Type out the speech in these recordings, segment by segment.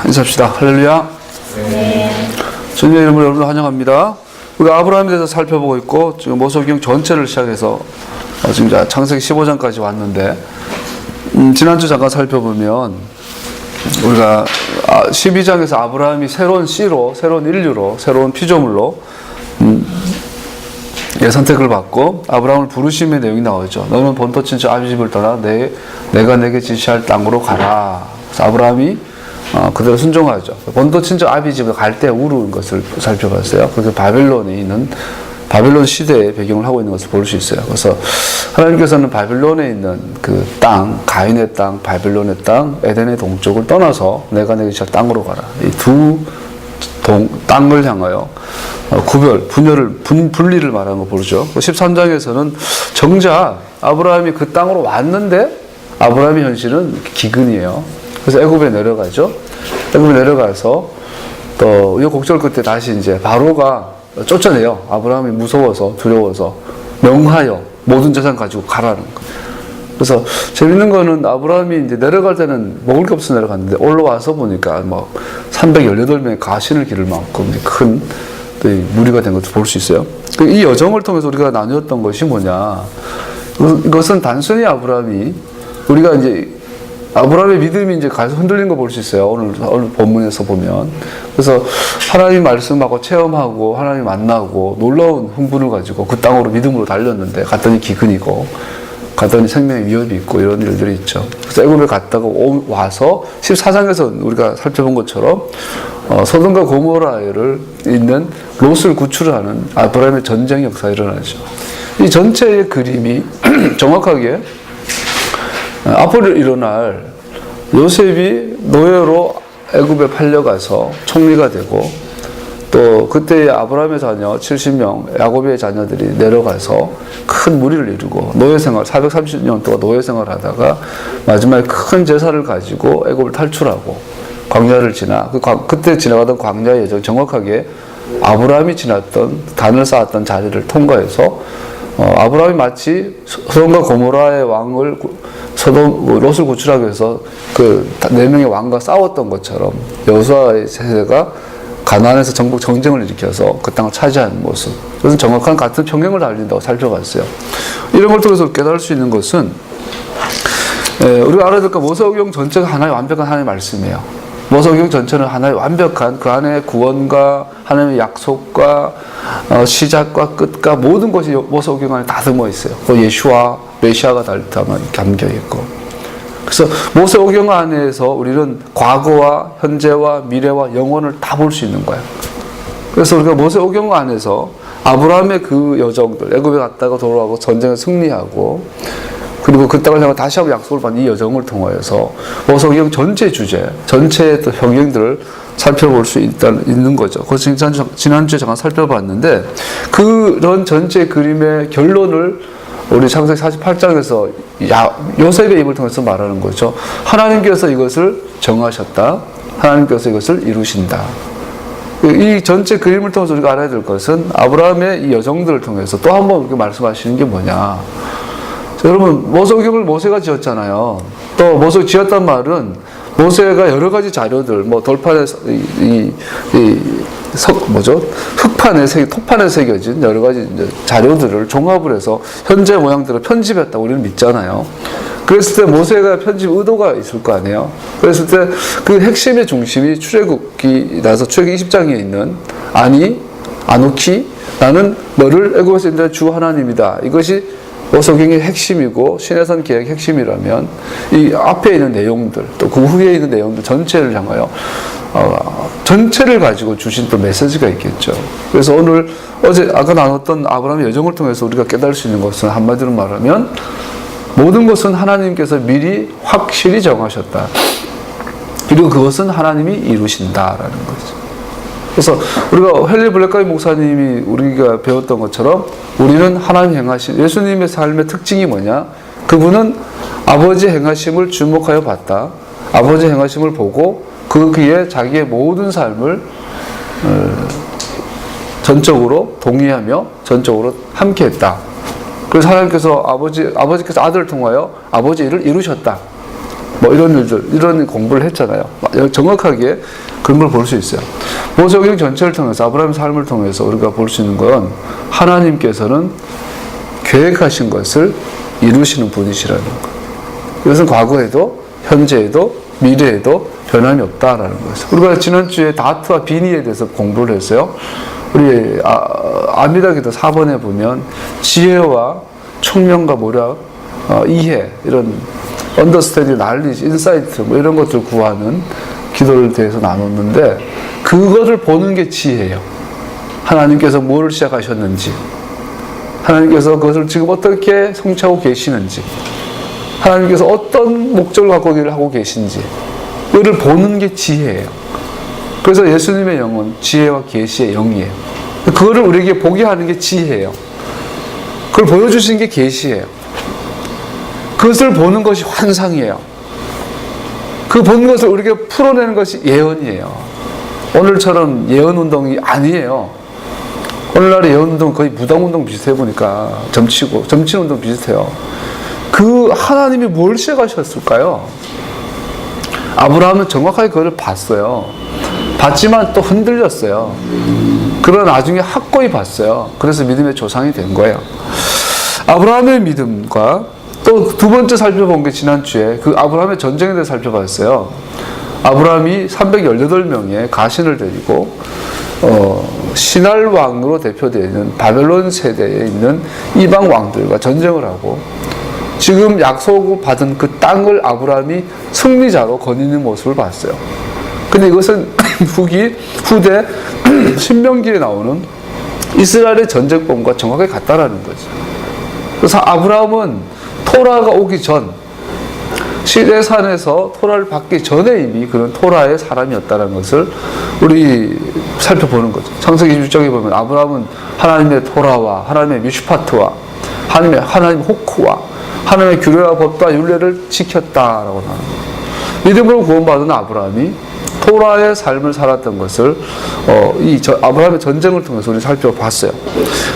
인사합시다. 할렐루야. 네. 주님의 이름으로 여러분을 환영합니다. 우리가 아브라함에 대해서 살펴보고 있고, 지금 모세오경 전체를 시작해서 지금 창세기 15장까지 왔는데, 지난주 잠깐 살펴보면, 우리가 12장에서 아브라함이 새로운 씨로, 새로운 인류로, 새로운 피조물로 선택을 받고 아브라함을 부르심의 내용이 나오죠. 너는 본토 친척 아비 집을 떠나 내가 내게 지시할 땅으로 가라. 그래서 아브라함이 그대로 순종하죠. 본토 친척 아비 집을 갈 때 우르인 것을 살펴봤어요. 그래서 바벨론에 있는 바벨론 시대의 배경을 하고 있는 것을 볼 수 있어요. 그래서 하나님께서는 바벨론에 있는 그 땅, 가인의 땅, 바벨론의 땅, 에덴의 동쪽을 떠나서 내가 내게 지시할 땅으로 가라. 이 두 땅을 향하여 분리를 말하는 거 보죠. 13장에서는 정작 아브라함이 그 땅으로 왔는데 아브라함의 현실은 기근이에요. 그래서 애굽에 내려가죠. 애굽에 내려가서 또 이 곡절 끝에 다시 이제 바로가 쫓아내요. 아브라함이 무서워서 두려워서 명하여 모든 재산 가지고 가라는 거. 그래서 재밌는 거는 아브라함이 이제 내려갈 때는 먹을 게 없어 내려갔는데 올라와서 보니까 막 318명의 가신을 기를 만큼 큰 무리가 된 것을 볼 수 있어요. 이 여정을 통해서 우리가 나누었던 것이 뭐냐? 이것은 단순히 아브라함이 우리가 이제 아브라함의 믿음이 이제 가서 흔들린 거 볼 수 있어요. 오늘 본문에서 보면. 그래서 하나님 말씀하고 체험하고 하나님 만나고 놀라운 흥분을 가지고 그 땅으로 믿음으로 달렸는데 갔더니 기근이고 갔더니 생명의 위협이 있고 이런 일들이 있죠. 그래서 애굽에 갔다가 와서 14장에서 우리가 살펴본 것처럼 소돔과 고모라를 있는 롯을 구출하는 아브라함의 전쟁 역사가 일어나죠. 이 전체의 그림이 정확하게 앞으로 일어날 요셉이 노예로 애굽에 팔려가서 총리가 되고 또 그때 아브라함의 자녀 70명 야곱의 자녀들이 내려가서 큰 무리를 이루고 노예 생활 430년 동안 노예 생활을 하다가 마지막에 큰 제사를 가지고 애굽을 탈출하고 광야를 지나 그때 지나가던 광야의 여정 정확하게 아브라함이 지났던 단을 쌓았던 자리를 통과해서 아브라함이 마치 소돔과 고모라의 왕을 롯을 구출하기 위해서 그 4명의 왕과 싸웠던 것처럼 여호수아의 세대가 가나안에서 정복 전쟁을 일으켜서 그 땅을 차지하는 모습. 그것은 정확한 같은 평행을 달린다고 살펴봤어요. 이런 걸 통해서 깨달을 수 있는 것은 우리가 알아야 될 것 모세오경 전체가 하나의 완벽한 하나님의 말씀이에요. 모세오경 전체는 하나의 완벽한 그 안에 구원과 하나님의 약속과 시작과 끝과 모든 것이 모세오경 안에 다듬어 있어요. 또 예수와 메시아가 담겨 있고. 그래서 모세오경 안에서 우리는 과거와 현재와 미래와 영원을 다 볼 수 있는 거예요. 그래서 우리가 모세오경 안에서 아브라함의 그 여정들, 애굽에 갔다가 돌아오고 전쟁에 승리하고 그리고 그 땅을 향해 다시 한번 약속을 받는 이 여정을 통하여서 모세오경 전체 주제, 전체의 또 형형들을 살펴볼 수 있는 거죠. 그래서 지난주에 잠깐 살펴봤는데 그런 전체 그림의 결론을 우리 창세기 48장에서 요셉의 입을 통해서 말하는 거죠. 하나님께서 이것을 정하셨다. 하나님께서 이것을 이루신다. 이 전체 그림을 통해서 우리가 알아야 될 것은 아브라함의 이 여정들을 통해서 또 한 번 이렇게 말씀하시는 게 뭐냐. 여러분, 모세오경을 모세가 지었잖아요. 또 모세가 지었단 말은 모세가 여러 가지 자료들, 돌판에서 토판에 새겨진 여러 가지 자료들을 종합을 해서 현재 모양대로 편집했다고 우리는 믿잖아요. 그랬을 때 모세가 편집 의도가 있을 거 아니에요. 그랬을 때 그 핵심의 중심이 출애굽기라서 출애굽기 20장에 있는 아노키 나는 너를 애굽에서 인도한 주 하나님이다. 이것이 모세오경의 핵심이고 신해산 계획의 핵심이라면 이 앞에 있는 내용들 또 그 후에 있는 내용들 전체를 향하여 전체를 가지고 주신 또 메시지가 있겠죠. 그래서 어제 아까 나눴던 아브라함의 여정을 통해서 우리가 깨달을 수 있는 것은 한마디로 말하면 모든 것은 하나님께서 미리 확실히 정하셨다. 그리고 그것은 하나님이 이루신다라는 거죠. 그래서 우리가 헨리 블랙가이 목사님이 우리가 배웠던 것처럼 우리는 하나님 행하신 예수님의 삶의 특징이 뭐냐? 그분은 아버지 행하심을 주목하여 봤다. 아버지 행하심을 보고 그에 자기의 모든 삶을 전적으로 동의하며 전적으로 함께했다. 그래서 하나님께서 아버지께서 아들을 통하여 아버지 일을 이루셨다. 뭐 이런 일들, 이런 공부를 했잖아요. 정확하게 그런 걸 볼 수 있어요. 모세오경 전체를 통해서 아브라함의 삶을 통해서 우리가 볼 수 있는 건 하나님께서는 계획하신 것을 이루시는 분이시라는 것. 이것은 과거에도 현재에도 미래에도 변함이 없다라는 것이죠. 우리가 지난주에 다트와 비니에 대해서 공부를 했어요. 우리 아미다기도 4번에 보면 지혜와 총명과 모략, 이해, 이런 언더스탠딩, 날리지, 인사이트 뭐 이런 것들을 구하는 기도를 대해서 나눴는데 그거를 보는 게 지혜예요. 하나님께서 뭐를 시작하셨는지, 하나님께서 그것을 지금 어떻게 성취하고 계시는지, 하나님께서 어떤 목적을 갖고 일을 하고 계신지 그를 보는 게 지혜예요. 그래서 예수님의 영은 지혜와 계시의 영이에요. 그거를 우리에게 보게 하는 게 지혜예요. 그걸 보여주신 게 계시예요. 그것을 보는 것이 환상이에요. 그 보는 것을 우리에게 풀어내는 것이 예언이에요. 오늘처럼 예언운동이 아니에요. 오늘날의 예언운동은 거의 무당운동 비슷해 보니까 점치운동 비슷해요. 그 하나님이 뭘 시작하셨을까요? 아브라함은 정확하게 그걸 봤어요. 봤지만 또 흔들렸어요. 그러나 나중에 확고히 봤어요. 그래서 믿음의 조상이 된 거예요. 아브라함의 믿음과 또 두 번째 살펴본 게 지난주에 그 아브라함의 전쟁에 대해 살펴봤어요. 아브라함이 318명의 가신을 데리고 신할 왕으로 대표되어 있는 바벨론 세대에 있는 이방 왕들과 전쟁을 하고 지금 약속을 받은 그 땅을 아브라함이 승리자로 거니는 모습을 봤어요. 근데 이것은 후대 신명기에 나오는 이스라엘의 전쟁법과 정확하게 같다라는 거죠. 그래서 아브라함은 토라가 오기 전 시내산에서 토라를 받기 전에 이미 그런 토라의 사람이었다는 것을 우리 살펴보는 거죠. 창세기 26장에 보면 아브라함은 하나님의 토라와 하나님의 미슈파트와 하나님의 호크와 하나님의 규례와 법과 율례를 지켰다라고 나옵니다. 믿음으로 구원받은 아브라함이 토라의 삶을 살았던 것을 아브라함의 전쟁을 통해서 우리 살펴봤어요.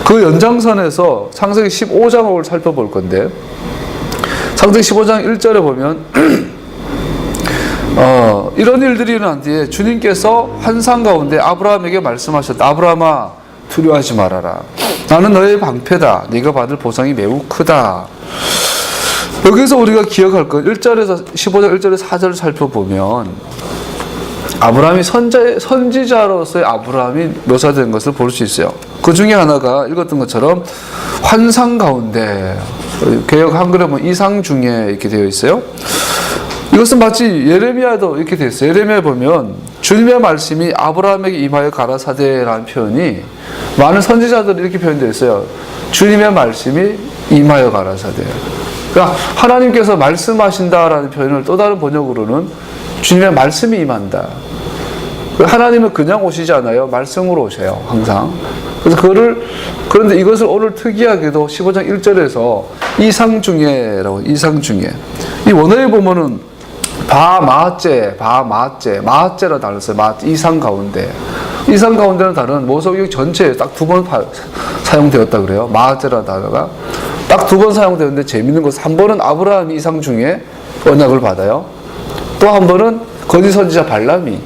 그 연장선에서 창세기 15장을 살펴볼 건데 창세기 15장 1절에 보면 이런 일들이 일어난 뒤에 주님께서 환상 가운데 아브라함에게 말씀하셨다. 아브라함아 두려워하지 말아라. 나는 너의 방패다. 네가 받을 보상이 매우 크다. 여기서 우리가 기억할 건 1절에서 15장 1절에서 4절을 살펴보면 아브라함이 선지자로서의 아브라함이 묘사된 것을 볼 수 있어요. 그 중에 하나가 읽었던 것처럼 환상 가운데 개역 한글에 보면 이상 중에 이렇게 되어 있어요. 이것은 마치 예레미야도 이렇게 되어 있어요. 예레미야에 보면 주님의 말씀이 아브라함에게 임하여 가라사대라는 표현이 많은 선지자들이 이렇게 표현되어 있어요. 주님의 말씀이 임하여 가라사대. 그러니까 하나님께서 말씀하신다라는 표현을 또 다른 번역으로는 주님의 말씀이 임한다. 하나님은 그냥 오시지 않아요. 말씀으로 오셔요. 항상. 그래서 그런데 이것을 오늘 특이하게도 15장 1절에서 이상 중에라고, 이상 중에. 이 원어에 보면은 마하째라 달렸어요. 이상 가운데. 이상 가운데는 다른 모세오경 전체에 딱 두 번 사용되었다 그래요. 마하째라 단어가. 딱 두 번 사용되었는데 재밌는 것은 한 번은 아브라함이 이상 중에 언약을 받아요. 또 한 번은 거짓 선지자 발람이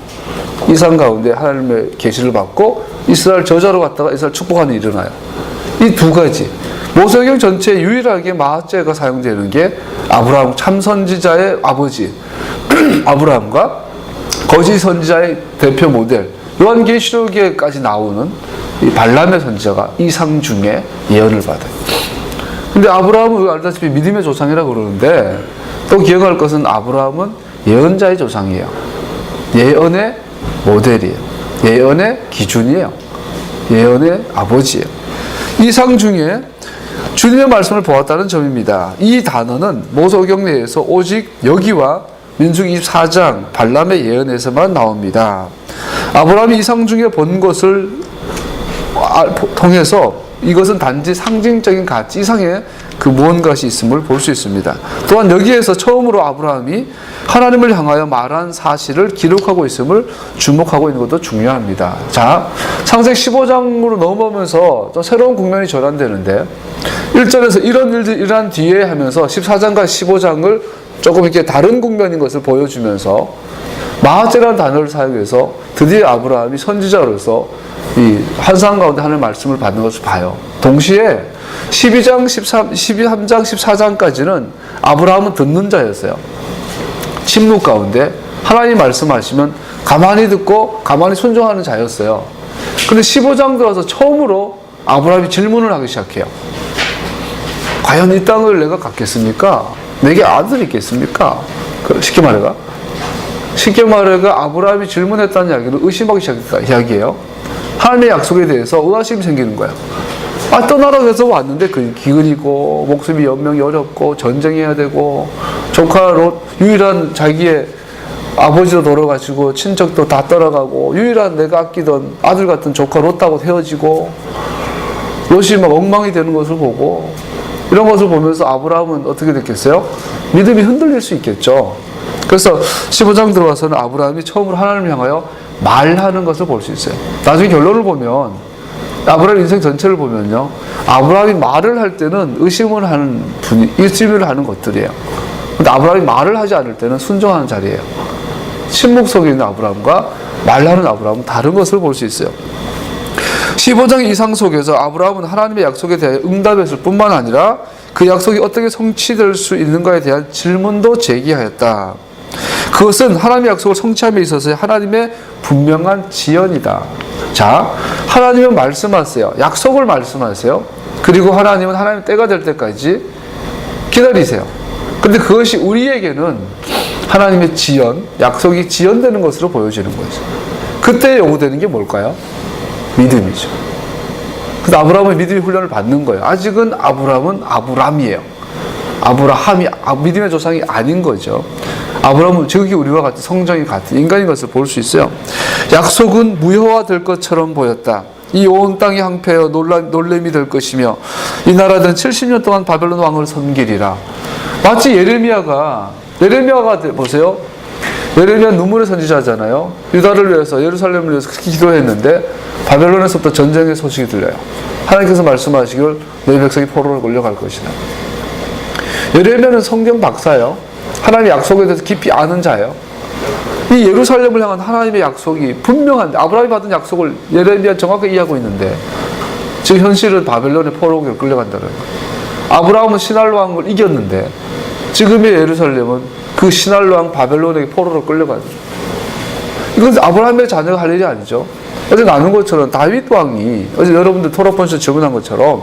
이상 가운데 하나님의 계시를 받고 이스라엘 저자로 갔다가 이스라엘 축복하는 일이 일어나요. 이 두 가지. 모세오경 전체에 유일하게 마하째가 사용되는 게 아브라함 참 선지자의 아버지 아브라함과 거짓 선지자의 대표 모델 요한계시록에까지 나오는 이 발람의 선지자가 이상 중에 예언을 받아요. 근데 아브라함은 알다시피 믿음의 조상이라고 그러는데 또 기억할 것은 아브라함은 예언자의 조상이에요. 예언의 모델이에요. 예언의 기준이에요. 예언의 아버지예요. 이상 중에 주님의 말씀을 보았다는 점입니다. 이 단어는 모세오경 내에서 오직 여기와 민수기 24장 발람의 예언에서만 나옵니다. 아브라함이 이상 중에 본 것을 통해서 이것은 단지 상징적인 가치 이상의 그 무언가가 있음을 볼 수 있습니다. 또한 여기에서 처음으로 아브라함이 하나님을 향하여 말한 사실을 기록하고 있음을 주목하고 있는 것도 중요합니다. 자, 창세기 15장으로 넘어오면서 또 새로운 국면이 전환되는데 1절에서 이런 일들이 일어난 뒤에 하면서 14장과 15장을 조금 이렇게 다른 국면인 것을 보여주면서 마하제라는 단어를 사용해서 드디어 아브라함이 선지자로서 이 환상 가운데 하나님의 말씀을 받는 것을 봐요. 동시에 12장, 13장, 14장까지는 아브라함은 듣는 자였어요. 침묵 가운데 하나님 말씀하시면 가만히 듣고 가만히 순종하는 자였어요. 근데 15장 들어서 처음으로 아브라함이 질문을 하기 시작해요. 과연 이 땅을 내가 갖겠습니까? 내게 아들이 있겠습니까? 쉽게 말해가 아브라함이 질문했다는 이야기를 의심하기 시작했다 이야기예요. 하나님의 약속에 대해서 의아심이 생기는 거예요. 떠나라고 해서 왔는데 그 기근이고 목숨이 연명이 어렵고 전쟁해야 되고 조카 롯 유일한 자기의 아버지도 돌아가시고 친척도 다 떠나가고 유일한 내가 아끼던 아들 같은 조카 롯하고 헤어지고 롯이 막 엉망이 되는 것을 보고 이런 것을 보면서 아브라함은 어떻게 됐겠어요? 믿음이 흔들릴 수 있겠죠. 그래서 15장 들어와서는 아브라함이 처음으로 하나님을 향하여 말하는 것을 볼 수 있어요. 나중에 결론을 보면 아브라함 인생 전체를 보면요, 아브라함이 말을 할 때는 의심을 하는 것들이에요. 근데 아브라함이 말을 하지 않을 때는 순종하는 자리예요. 침묵 속에 있는 아브라함과 말하는 아브라함은 다른 것을 볼 수 있어요. 15장 이상 속에서 아브라함은 하나님의 약속에 대해 응답했을 뿐만 아니라 그 약속이 어떻게 성취될 수 있는가에 대한 질문도 제기하였다. 그것은 하나님의 약속을 성취함에 있어서의 하나님의 분명한 지연이다. 자, 하나님은 말씀하세요. 약속을 말씀하세요. 그리고 하나님은 하나님의 때가 될 때까지 기다리세요. 근데 그것이 우리에게는 하나님의 지연, 약속이 지연되는 것으로 보여지는 거죠. 그때 요구되는 게 뭘까요? 믿음이죠. 그래서 아브라함은 믿음의 훈련을 받는 거예요. 아직은 아브라함은 아브람이에요. 아브라함이 믿음의 조상이 아닌 거죠. 아브라함은 지극히 우리와 같은 성정이 같은 인간인 것을 볼 수 있어요. 약속은 무효화될 것처럼 보였다. 이 온 땅이 항폐하여 놀램이 될 것이며 이 나라는 70년 동안 바벨론 왕을 섬기리라. 마치 예레미야가 보세요. 예레미야 눈물의 선지자잖아요. 유다를 위해서 예루살렘을 위해서 그렇게 기도했는데 바벨론에서부터 전쟁의 소식이 들려요. 하나님께서 말씀하시길 너희 백성이 포로로 끌려갈 것이다. 예레미야는 성경 박사예요. 하나님의 약속에 대해서 깊이 아는 자예요. 이 예루살렘을 향한 하나님의 약속이 분명한데 아브라함이 받은 약속을 예레미야 정확하게 이해하고 있는데 지금 현실은 바벨론의 포로로 끌려간다는 거예요. 아브라함은 신할 왕을 이겼는데 지금의 예루살렘은 그 신할 왕 바벨론에게 포로로 끌려가는 거예요. 이건 아브라함의 자녀가 할 일이 아니죠. 어제 나눈 것처럼 다윗 왕이 어제 여러분들 토라폰에서 질문한 것처럼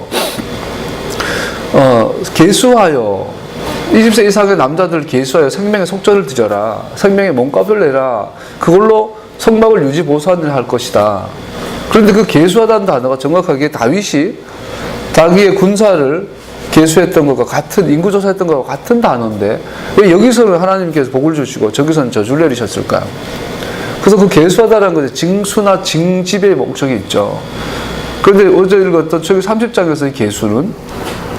계수하여 20세 이상의 남자들 계수하여 생명의 속전을 드려라. 생명의 몸값을 내라. 그걸로 성막을 유지 보수하는 일을 할 것이다. 그런데 그 계수하다는 단어가 정확하게 다윗이 자기의 군사를 계수했던 것과 같은, 인구조사했던 것과 같은 단어인데 왜 여기서는 하나님께서 복을 주시고 저기서는 저주를 내리셨을까요? 그래서 그 계수하다라는 것에 징수나 징집의 목적이 있죠. 그런데 어제 읽었던 저기 30장에서의 계수는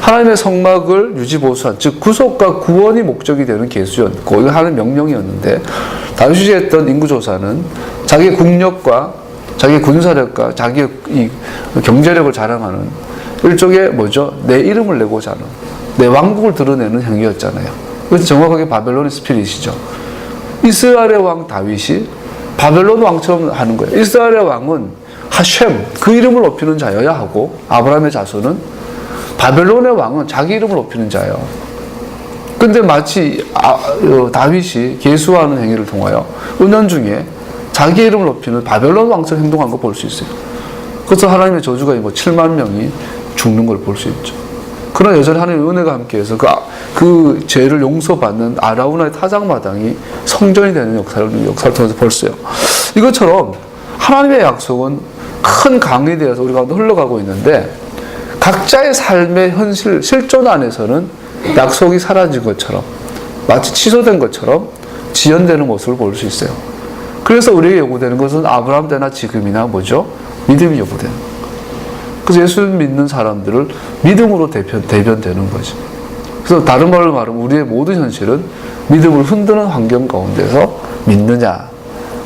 하나님의 성막을 유지보수한, 즉 구속과 구원이 목적이 되는 계수였고 이거 하는 명령이었는데 다윗이 했던 인구조사는 자기의 국력과 자기의 군사력과 자기의 이 경제력을 자랑하는 일종의 뭐죠? 내 이름을 내고자 하는, 내 왕국을 드러내는 행위였잖아요. 그래서 정확하게 바벨론의 스피릿이죠. 이스라엘의 왕 다윗이 바벨론 왕처럼 하는 거예요. 이스라엘의 왕은 하셴, 그 이름을 높이는 자여야 하고 아브라함의 자손은 바벨론의 왕은 자기 이름을 높이는 자예요. 근데 마치 다윗이 계수하는 행위를 통하여 은연중에 자기 이름을 높이는 바벨론 왕처럼 행동한 거 볼 수 있어요. 그래서 하나님의 저주가 7만 명이 죽는 걸 볼 수 있죠. 그러나 여전히 하나님의 은혜가 함께해서 그 죄를 용서받는 아라우나의 타작마당이 성전이 되는 역사를 통해서 볼 수 있어요. 이것처럼 하나님의 약속은 큰 강이 되어서 우리 가운데 흘러가고 있는데 각자의 삶의 현실, 실존 안에서는 약속이 사라진 것처럼 마치 취소된 것처럼 지연되는 모습을 볼 수 있어요. 그래서 우리에게 요구되는 것은 아브라함 때나 지금이나 뭐죠? 믿음이 요구되는 거예요. 그래서 예수 믿는 사람들을 믿음으로 대변되는 거죠. 그래서 다른 말로 말하면 우리의 모든 현실은 믿음을 흔드는 환경 가운데서 믿느냐.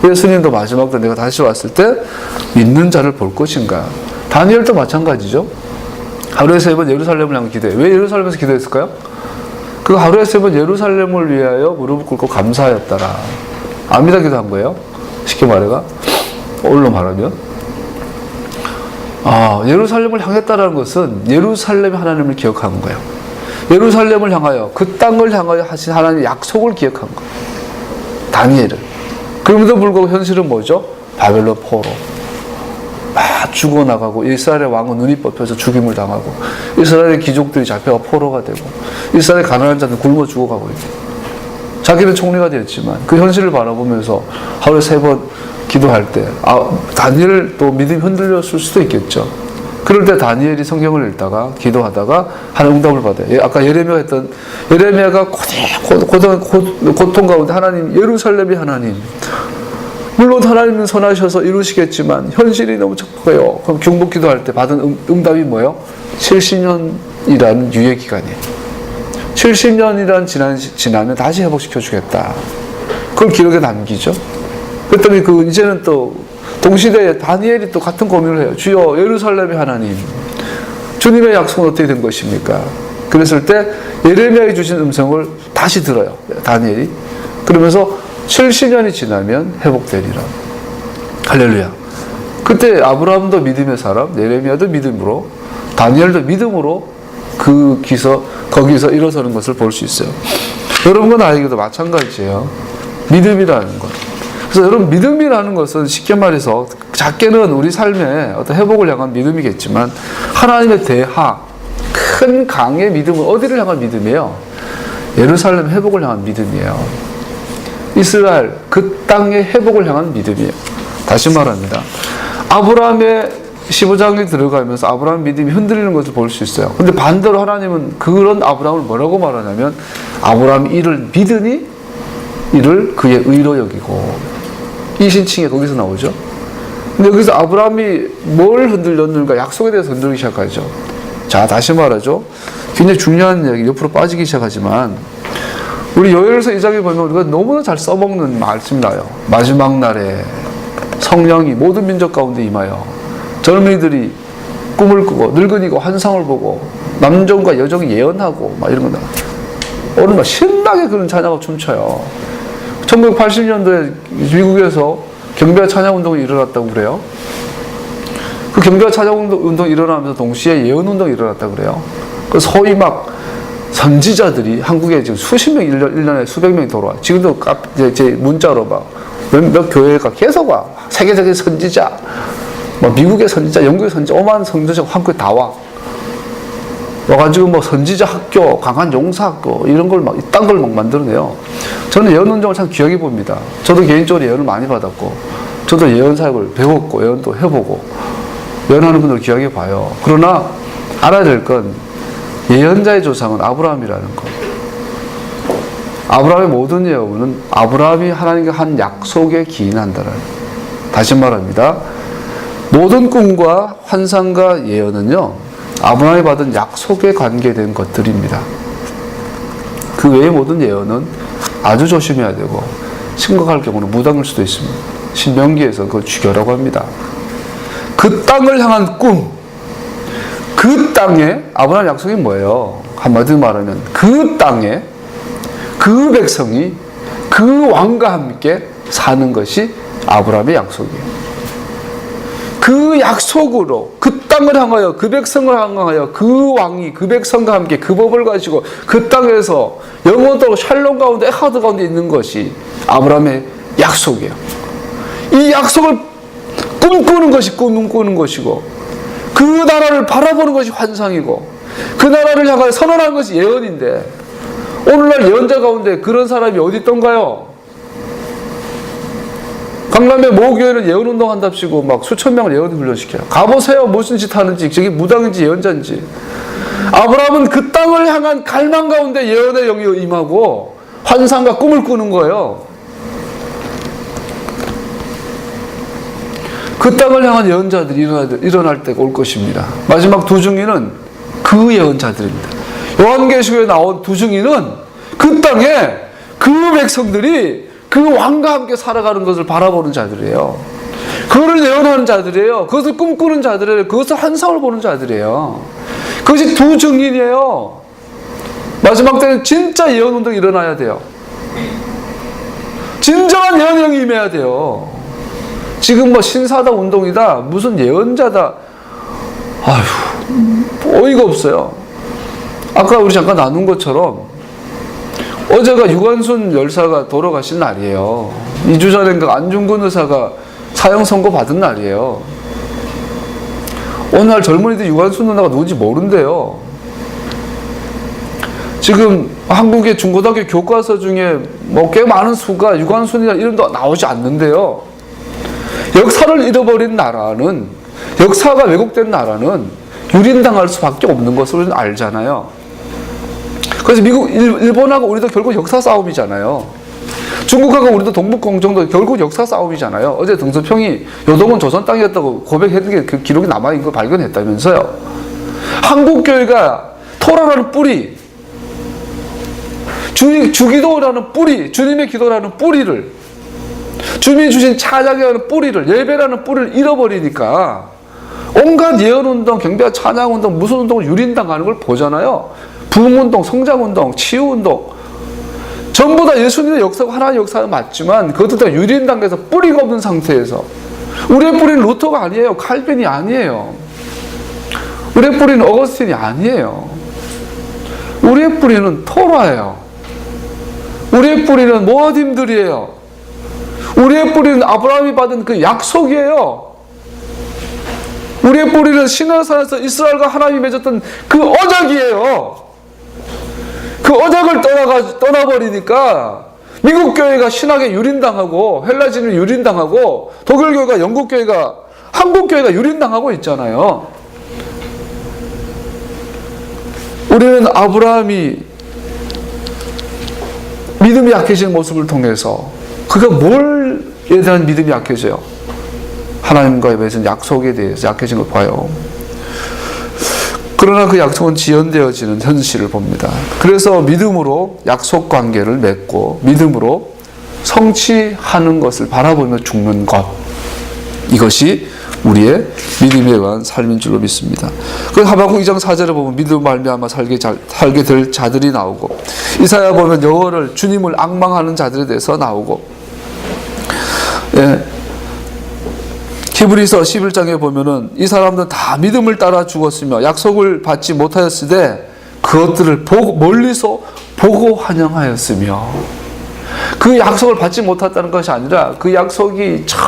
예수님도 마지막 때 내가 다시 왔을 때 믿는 자를 볼 것인가. 다니엘도 마찬가지죠. 하루에 3번 예루살렘을 향해 기도해. 왜 예루살렘에서 기도했을까요? 그 하루에 3번 예루살렘을 위하여 무릎을 꿇고 감사하였더라. 아미다 기도한 거예요. 쉽게 말해가 올로 말하면 예루살렘을 향했다라는 것은 예루살렘의 하나님을 기억하는 거예요. 예루살렘을 향하여 그 땅을 향하여 하신 하나님의 약속을 기억한 거예요. 다니엘을. 그럼에도 불구하고 현실은 뭐죠? 바벨론 포로 막 죽어나가고 이스라엘의 왕은 눈이 뽑혀서 죽임을 당하고 이스라엘의 귀족들이 잡혀가 포로가 되고 이스라엘 가난한 자는 굶어 죽어가고 있고 자기는 총리가 되었지만 그 현실을 바라보면서 하루에 3번 기도할 때 다니엘 또 믿음이 흔들렸을 수도 있겠죠. 그럴 때 다니엘이 성경을 읽다가 기도하다가 하나님 응답을 받아요. 아까 예레미야가 했던 예레미야가 고통 가운데 하나님 예루살렘의 하나님 물론 하나님은 선하셔서 이루시겠지만 현실이 너무 척박해요. 그럼 경복 기도할 때 받은 응답이 뭐예요? 70년이라는 유예 기간이에요. 70년이란 지나면 다시 회복시켜 주겠다. 그걸 기록에 남기죠. 그랬더니 이제는 또 동시대에 다니엘이 또 같은 고민을 해요. 주여 예루살렘의 하나님 주님의 약속은 어떻게 된 것입니까? 그랬을 때 예레미야에 주신 음성을 다시 들어요. 다니엘이. 그러면서 70년이 지나면 회복되리라. 할렐루야. 그때 아브라함도 믿음의 사람, 예레미야도 믿음으로, 다니엘도 믿음으로 거기서 일어서는 것을 볼 수 있어요. 여러분과 나에게도 마찬가지예요. 믿음이라는 것. 그래서 여러분 믿음이라는 것은 쉽게 말해서 작게는 우리 삶의 어떤 회복을 향한 믿음이겠지만 하나님의 대하, 큰 강의 믿음은 어디를 향한 믿음이에요? 예루살렘 회복을 향한 믿음이에요. 이스라엘 그 땅의 회복을 향한 믿음이에요. 다시 말합니다. 아브라함의 15장에 들어가면서 아브라함 믿음이 흔들리는 것을 볼 수 있어요. 근데 반대로 하나님은 그런 아브라함을 뭐라고 말하냐면 아브라함이 이를 믿으니 이를 그의 의로 여기고 이 신칭에 거기서 나오죠. 근데 여기서 아브라함이 뭘 흔들렸는가? 약속에 대해서 흔들기 시작하죠. 자, 다시 말하죠. 굉장히 중요한 이야기, 옆으로 빠지기 시작하지만 우리 요엘서 2장에 보면 우리가 너무나 잘 써먹는 말씀이 나요. 마지막 날에 성령이 모든 민족 가운데 임하여 젊은이들이 꿈을 꾸고 늙은이가 환상을 보고 남종과 여종이 예언하고 막 이런 거 나. 오늘 막 신나게 그런 찬양을 춤춰요. 1980년도에 미국에서 경배와 찬양운동이 일어났다고 그래요. 그 경배와 찬양운동이 일어나면서 동시에 예언운동이 일어났다고 그래요. 그래서 소위 막 선지자들이 한국에 지금 수십 명, 1년에 수백 명이 돌아와. 지금도 제 문자로 막 몇 교회가 계속 와. 세계적인 선지자, 미국의 선지자, 영국의 선지자, 오만 선지자가 한국에 다 와. 와가지고 선지자 학교, 강한 용사학교, 이런 걸 이딴 걸 만들어내요. 저는 예언 운동을 참 귀하게 봅니다. 저도 개인적으로 예언을 많이 받았고, 저도 예언 사역을 배웠고, 예언도 해보고, 예언하는 분들 귀하게 봐요. 그러나, 알아야 될 건, 예언자의 조상은 아브라함이라는 것. 아브라함의 모든 예언은 아브라함이 하나님과 한 약속에 기인한다는. 다시 말합니다. 모든 꿈과 환상과 예언은요, 아브라함이 받은 약속에 관계된 것들입니다. 그 외의 모든 예언은 아주 조심해야 되고 심각할 경우는 무당일 수도 있습니다. 신명기에서 그걸 주교라고 합니다. 그 땅을 향한 꿈, 그 땅에 아브라함 약속이 뭐예요? 한마디로 말하면 그 땅에 그 백성이 그 왕과 함께 사는 것이 아브라함의 약속이에요. 그 약속으로 그 땅을 향하여 그 백성을 향하여 그 왕이 그 백성과 함께 그 법을 가지고 그 땅에서 영원토록 샬롬 가운데 에하드 가운데 있는 것이 아브라함의 약속이에요. 이 약속을 꿈꾸는 것이고 그 나라를 바라보는 것이 환상이고 그 나라를 향하여 선언하는 것이 예언인데 오늘날 예언자 가운데 그런 사람이 어디 있던가요? 강남의 모 교회는 예언운동 한답시고 수천 명을 예언 훈련시켜요. 가보세요. 무슨 짓 하는지, 저게 무당인지 예언자인지. 아브라함은 그 땅을 향한 갈망 가운데 예언의 영이 임하고 환상과 꿈을 꾸는 거예요. 그 땅을 향한 예언자들이 일어날 때가 올 것입니다. 마지막 두 증인은 그 예언자들입니다. 요한계시록에 나온 두 증인은 그 땅에 그 백성들이 그 왕과 함께 살아가는 것을 바라보는 자들이에요. 그것을 예언하는 자들이에요. 그것을 꿈꾸는 자들이에요. 그것을 환상을 보는 자들이에요. 그것이 두 증인이에요. 마지막 때는 진짜 예언운동이 일어나야 돼요. 진정한 예언이 임해야 돼요. 지금 뭐 신사다 운동이다 무슨 예언자다 아휴 어이가 없어요. 아까 우리 잠깐 나눈 것처럼 어제가 유관순 열사가 돌아가신 날이에요. 2주 전인가 안중근 의사가 사형 선고 받은 날이에요. 오늘 젊은이들 유관순 누나가 누군지 모른대요. 지금 한국의 중고등학교 교과서 중에 뭐 꽤 많은 수가 유관순이나 이름도 나오지 않는데요. 역사를 잃어버린 나라는, 역사가 왜곡된 나라는 유린당할 수밖에 없는 것을 우리는 알잖아요. 그래서 일본하고 우리도 결국 역사 싸움이잖아요. 중국하고 우리도 동북공정도 결국 역사 싸움이잖아요. 어제 등소평이 요동은 조선 땅이었다고 고백했는 게 그 기록이 남아있는 걸 발견했다면서요. 한국교회가 토라라는 뿌리, 주기도라는 뿌리, 주님의 기도라는 뿌리를, 주님이 주신 찬양이라는 뿌리를, 예배라는 뿌리를 잃어버리니까 온갖 예언운동, 경배와 찬양운동, 무슨 운동을 유린당하는 걸 보잖아요. 부흥운동, 성장운동, 치유운동 전부 다 예수님의 역사고 하나님의 역사는 맞지만 그것도 다 유린당해서 뿌리가 없는 상태에서 우리의 뿌리는 루터가 아니에요. 칼빈이 아니에요. 우리의 뿌리는 어거스틴이 아니에요. 우리의 뿌리는 토라예요. 우리의 뿌리는 모아딤들이에요. 우리의 뿌리는 아브라함이 받은 그 약속이에요. 우리의 뿌리는 시내산에서 이스라엘과 하나님이 맺었던 그 언약이에요. 그 언약을 떠나버리니까 미국 교회가 신학에 유린당하고 헬라진을 유린당하고 독일 교회가 영국 교회가 한국 교회가 유린당하고 있잖아요. 우리는 아브라함이 믿음이 약해지는 모습을 통해서 그가 뭘에 대한 믿음이 약해져요? 하나님과의 맺은 약속에 대해서 약해진 걸 봐요. 그러나 그 약속은 지연되어지는 현실을 봅니다. 그래서 믿음으로 약속 관계를 맺고 믿음으로 성취하는 것을 바라보며 죽는 것, 이것이 우리의 믿음에 관한 삶인 줄로 믿습니다. 그 하박국 2장 4절에 보면 믿음으로 말미암아 살게 될 자들이 나오고, 이사야 보면 여호와를 주님을 앙망하는 자들에 대해서 나오고, 예. 히브리서 11장에 보면은 이 사람들은 다 믿음을 따라 죽었으며 약속을 받지 못하였으되 그것들을 멀리서 보고 환영하였으며, 그 약속을 받지 못했다는 것이 아니라 그 약속이 참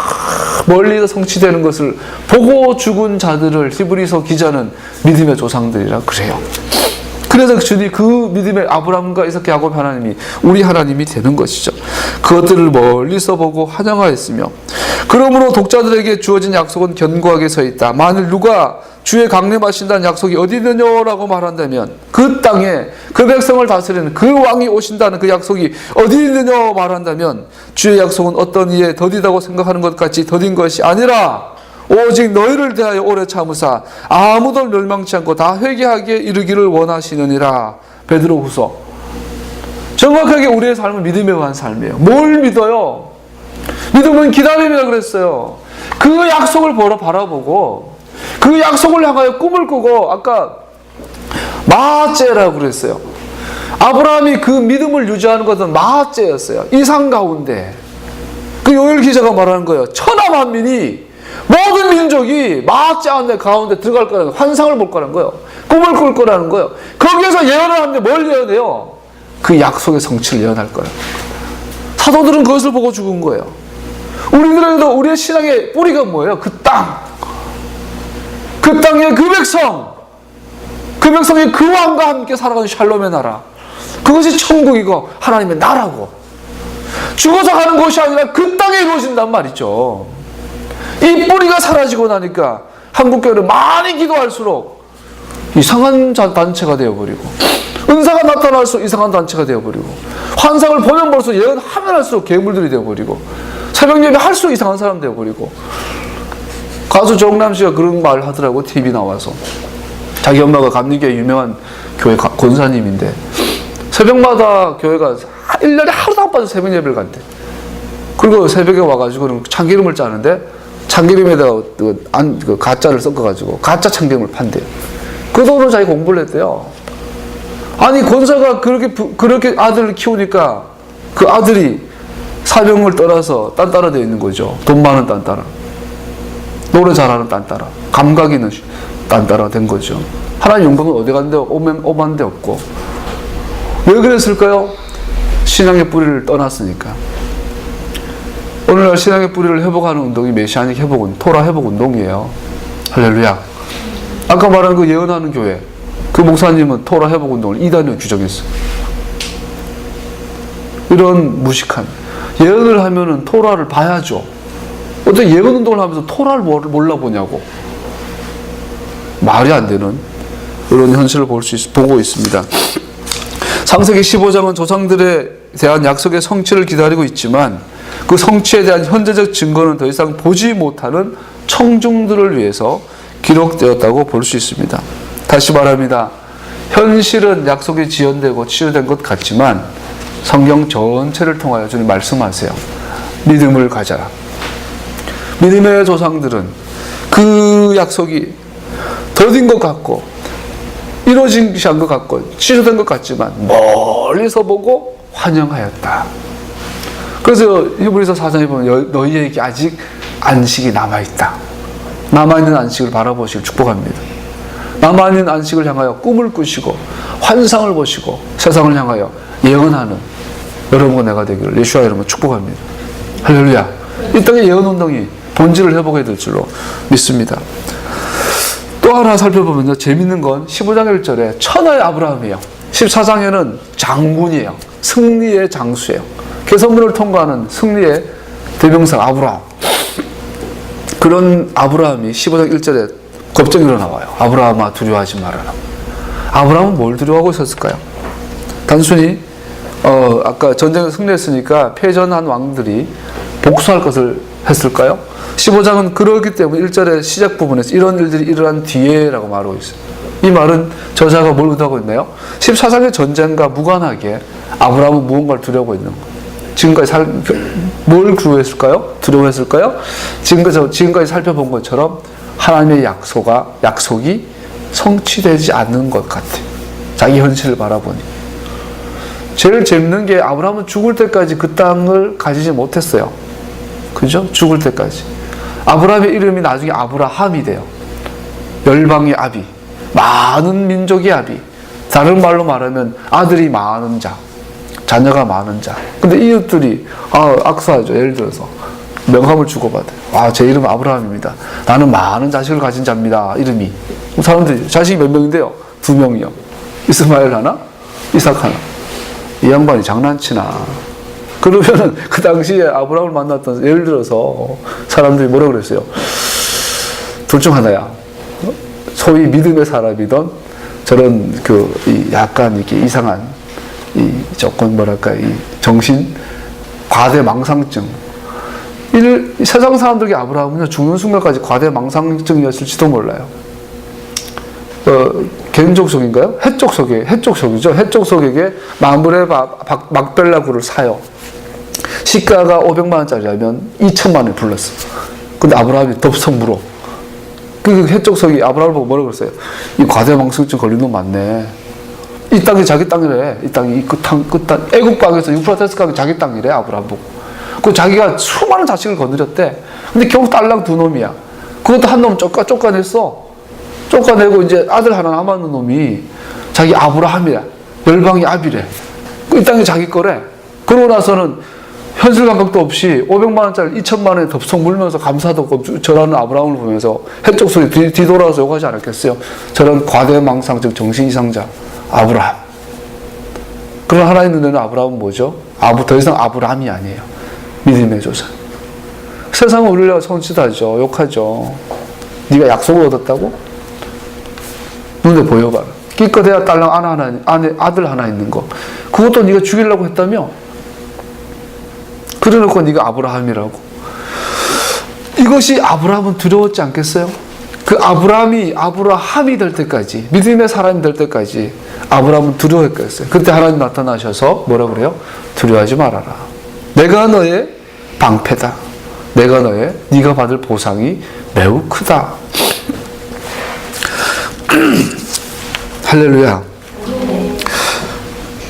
멀리서 성취되는 것을 보고 죽은 자들을 히브리서 기자는 믿음의 조상들이라 그래요. 그래서 주님 그 믿음의 아브라함과 이삭 야곱 하나님이 우리 하나님이 되는 것이죠. 그것들을 멀리서 보고 환영하였으며, 그러므로 독자들에게 주어진 약속은 견고하게 서 있다. 만일 누가 주의 강림하신다는 약속이 어디 있느냐라고 말한다면, 그 땅에 그 백성을 다스리는 그 왕이 오신다는 그 약속이 어디 있느냐 말한다면, 주의 약속은 어떤 이에 더디다고 생각하는 것 같이 더딘 것이 아니라 오직 너희를 대하여 오래 참으사 아무도 멸망치 않고 다 회개하게 이르기를 원하시느니라. 베드로후서. 정확하게 우리의 삶은 믿음에 관한 삶이에요. 뭘 믿어요? 믿음은 기다림이라고 그랬어요. 그 약속을 바라보고 그 약속을 향하여 꿈을 꾸고, 아까 마하째라고 그랬어요. 아브라함이 그 믿음을 유지하는 것은 마하째였어요. 이상 가운데. 그 요엘 기자가 말하는 거예요. 천하 만민이, 모든 민족이 마하째 가운데 들어갈 거라는 거예요. 환상을 볼 거라는 거예요. 꿈을 꿀 거라는 거예요. 거기에서 예언을 하는데 뭘 예언해요? 그 약속의 성취를 예언할 거예요. 사도들은 그것을 보고 죽은 거예요. 우리들에도 우리의 신앙의 뿌리가 뭐예요? 그 땅. 그 땅의 그 백성. 그 백성이 그 왕과 함께 살아가는 샬롬의 나라. 그것이 천국이고 하나님의 나라고. 죽어서 가는 곳이 아니라 그 땅에 이루어진단 말이죠. 이 뿌리가 사라지고 나니까 한국교회는 많이 기도할수록 이상한 단체가 되어버리고, 은사가 나타날수록 이상한 단체가 되어버리고, 환상을 보면 볼수록 예언하면 할수록 괴물들이 되어버리고, 새벽 예배 할수록 이상한 사람 되어버리고. 가수 정남씨가 그런 말 하더라고. TV 나와서. 자기 엄마가 감리교회 유명한 교회 권사님인데 새벽마다 교회가 1년에 하루도 안 빠져 새벽 예배를 간대. 그리고 새벽에 와가지고 참기름을 짜는데 참기름에다가 그 가짜를 섞어가지고 가짜 참기름을 판대요. 그 돈으로 자기 공부를 했대요. 아니 권사가 그렇게 아들을 키우니까 그 아들이 사명을 떠나서 딴따라 되어 있는 거죠. 돈 많은 딴따라, 노래 잘하는 딴따라, 감각 있는 딴따라 된 거죠. 하나님 영광은 어디 간데 오만 데 없고. 왜 그랬을까요? 신앙의 뿌리를 떠났으니까. 오늘날 신앙의 뿌리를 회복하는 운동이 메시아닉 회복은 토라 회복 운동이에요. 할렐루야. 아까 말한 그 예언하는 교회, 그 목사님은 토라 회복 운동을 2단으로 규정했어요. 이런 무식한 예언을 하면은 토라를 봐야죠. 어떻게 예언 운동을 하면서 토라를 몰라보냐고. 말이 안 되는 이런 현실을 보고 있습니다. 창세기 15장은 조상들에 대한 약속의 성취를 기다리고 있지만 그 성취에 대한 현재적 증거는 더 이상 보지 못하는 청중들을 위해서 기록되었다고 볼 수 있습니다. 다시 말합니다. 현실은 약속이 지연되고 치유된 것 같지만 성경 전체를 통하여 주님 말씀하세요. 믿음을 가져라. 믿음의 조상들은 그 약속이 더딘 것 같고 이루어진 것 같고 치유된 것 같지만 멀리서 보고 환영하였다. 그래서 히브리서 4장에 보면 너희에게 아직 안식이 남아있다. 남아있는 안식을 바라보시길 축복합니다. 남아있는 안식을 향하여 꿈을 꾸시고 환상을 보시고 세상을 향하여 예언하는 여러분과 내가 되기를 예수와 이름으로 축복합니다. 할렐루야. 이 땅의 예언운동이 본질을 회복해야 될 줄로 믿습니다. 또 하나 살펴보면요, 재밌는 건 15장 1절에 천하의 아브라함이에요. 14장에는 장군이에요. 승리의 장수예요. 개선문을 통과하는 승리의 대명사 아브라함. 그런 아브라함이 15장 1절에 겁쟁이로 나와요. 아브라함아 두려워하지 말아라. 아브라함은 뭘 두려워하고 있었을까요? 단순히 아까 전쟁에 승리했으니까 패전한 왕들이 복수할 것을 했을까요? 15장은 그렇기 때문에 1절의 시작 부분에서 이런 일들이 일어난 뒤에라고 말하고 있어요. 이 말은 저자가 뭘 의도하고 있나요? 14장의 전쟁과 무관하게 아브라함은 무언가를 두려워하고 있는 거예요. 지금까지 뭘 두려워했을까요? 지금까지 살펴본 것처럼 하나님의 약속이 성취되지 않는 것 같아요. 자기 현실을 바라보니. 제일 재밌는 게 아브라함은 죽을 때까지 그 땅을 가지지 못했어요. 그죠? 죽을 때까지. 아브라함의 이름이 나중에 아브라함이 돼요. 열방의 아비, 많은 민족의 아비. 다른 말로 말하면 아들이 많은 자, 자녀가 많은 자. 근데 이웃들이 악수하죠. 예를 들어서 명함을 주고받아요. 제 이름은 아브라함입니다. 나는 많은 자식을 가진 자입니다. 이름이. 사람들이 자식이 몇 명인데요? 2명이요. 이스마엘 하나, 이삭 하나. 이 양반이 장난치나. 그러면은 그 당시에 아브라함을 만났던, 예를 들어서 사람들이 뭐라 그랬어요? 둘 중 하나야. 소위 믿음의 사람이던 저런 약간 이렇게 이상한 조금 정신 과대망상증. 세상 사람들에게 아브라함은 죽는 순간까지 과대망상증이었을지도 몰라요. 겐족 속인가요? 해족 속이죠. 해족 속에게 마므레 막벨라구를 사요. 시가가 500만 원짜리라면 2천만 원에 불렀어. 근데 아브라함이 덥석 물어. 그 해족 속이 아브라함을 보고 뭐라고 그랬어요? 이 과대망상증 걸린 놈 맞네. 이 땅이 자기 땅이래. 이 땅이 끝땅 애국 땅에서 유프라테스 강이 자기 땅이래. 아브라함 보고. 그 자기가 수많은 자식을 거느렸대. 근데 겨우 딸랑 2놈이야. 그것도 한 놈 쫓아냈어. 쫓아내고 이제 아들 하나 남았는 놈이 자기 아브라함이래. 열방의 아비래. 이 땅이 자기 거래. 그러고 나서는 현실 감각도 없이 500만 원짜리 2천만 원에 덥석 물면서 감사도 없고 저라는 아브라함을 보면서 해쪽 소리 뒤돌아서 욕하지 않았겠어요? 저런 과대망상적 정신이상자 아브라함. 그런 하나님 눈에는 아브라함은 뭐죠? 더 이상 아브라함이 아니에요. 믿음의 조상. 세상은 우리를 손짓하죠. 욕하죠. 네가 약속을 얻었다고? 눈에 보여봐라. 기껏해야 딸랑 아들 하나 있는 거. 그것도 네가 죽이려고 했다며? 그래놓고 네가 아브라함이라고. 이것이 아브라함은 두려웠지 않겠어요? 그 아브라함이 될 때까지, 믿음의 사람이 될 때까지 아브라함은 두려워했겠어요. 그때 하나님 나타나셔서 뭐라 그래요? 두려워하지 말아라. 내가 너의 방패다. 네가 받을 보상이 매우 크다. 할렐루야.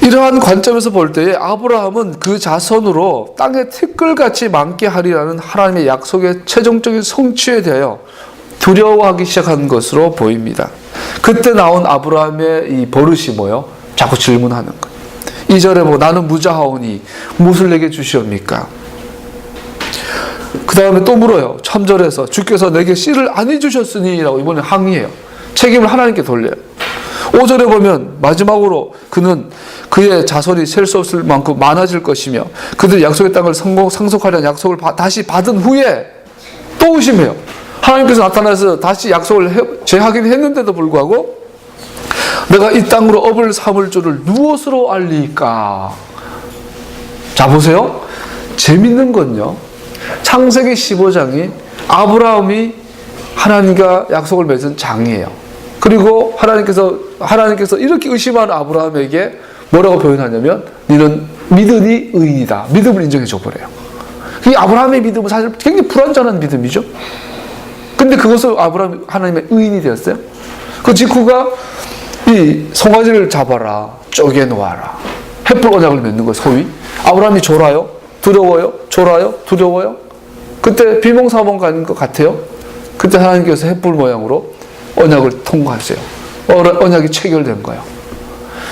이러한 관점에서 볼 때에 아브라함은 그 자손으로 땅에 티끌같이 많게 하리라는 하나님의 약속의 최종적인 성취에 대하여 두려워하기 시작한 것으로 보입니다. 그때 나온 아브라함의 이 버릇이 뭐요? 자꾸 질문하는 거예요. 2절에 뭐 나는 무자하오니 무엇을 내게 주시옵니까? 그 다음에 또 물어요. 3절에서 주께서 내게 씨를 안 해주셨으니 라고 이번에 항의해요. 책임을 하나님께 돌려요. 5절에 보면 마지막으로 그는 그의 자손이 셀 수 없을 만큼 많아질 것이며 그들이 약속의 땅을 상속하려는 약속을 다시 받은 후에 또 의심해요. 하나님께서 나타나서 다시 약속을 재하긴 했는데도 불구하고 내가 이 땅으로 업을 삼을 줄을 무엇으로 알리까? 자 보세요. 재밌는 건요. 창세기 15장이 아브라함이 하나님과 약속을 맺은 장이에요. 그리고 하나님께서 이렇게 의심하는 아브라함에게 뭐라고 표현하냐면 너는 믿으니 의인이다. 믿음을 인정해 줘버려요. 이 아브라함의 믿음은 사실 굉장히 불완전한 믿음이죠. 근데 그것을 아브라함이 하나님의 의인이 되었어요. 그 직후가 이 송아지를 잡아라, 쪼개 놓아라. 횃불 언약을 맺는 거예요, 소위. 아브라함이 졸아요? 두려워요? 졸아요? 두려워요? 그때 비몽사몽 가는 것 같아요. 그때 하나님께서 횃불 모양으로 언약을 통과하세요. 언약이 체결된 거예요.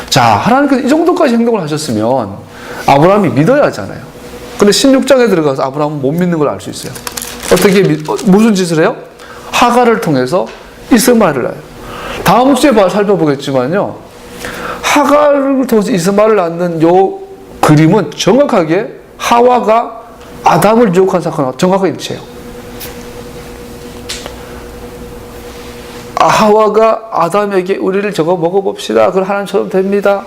자, 하나님께서 이 정도까지 행동을 하셨으면 아브라함이 믿어야 하잖아요. 근데 16장에 들어가서 아브라함은 못 믿는 걸 알 수 있어요. 어떻게 무슨 짓을 해요? 하갈을 통해서 이스마엘을 낳아요. 다음 주에 살펴보겠지만요. 하갈을 통해서 이스마엘을 낳는 요 그림은 정확하게 하와가 아담을 유혹한 사건과 정확하게 일치해요. 하와가 아담에게 우리를 저거 먹어봅시다. 그럼 하나님처럼 됩니다.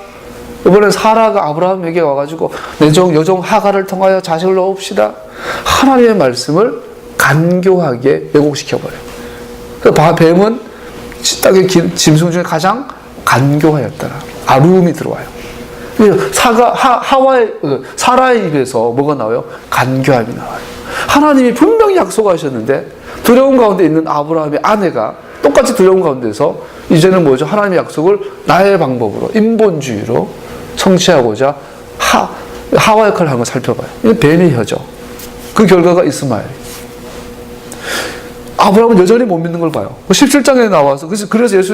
이번엔 사라가 아브라함에게 와가지고 내 여종 하갈을 통하여 자식을 낳읍시다. 하나님의 말씀을 간교하게 왜곡시켜버려요. 뱀은 땅의 짐승 중에 가장 간교하였더라. 아름이 들어와요. 사라의 입에서 뭐가 나와요? 간교함이 나와요. 하나님이 분명히 약속하셨는데 두려움 가운데 있는 아브라함의 아내가 똑같이 두려움 가운데서 이제는 뭐죠? 하나님의 약속을 나의 방법으로 인본주의로 성취하고자 하와 역할을 한 걸 살펴봐요. 이게 뱀의 혀죠. 그 결과가 이스마엘. 아브라함은 여전히 못 믿는 걸 봐요. 17장에 나와서 그래서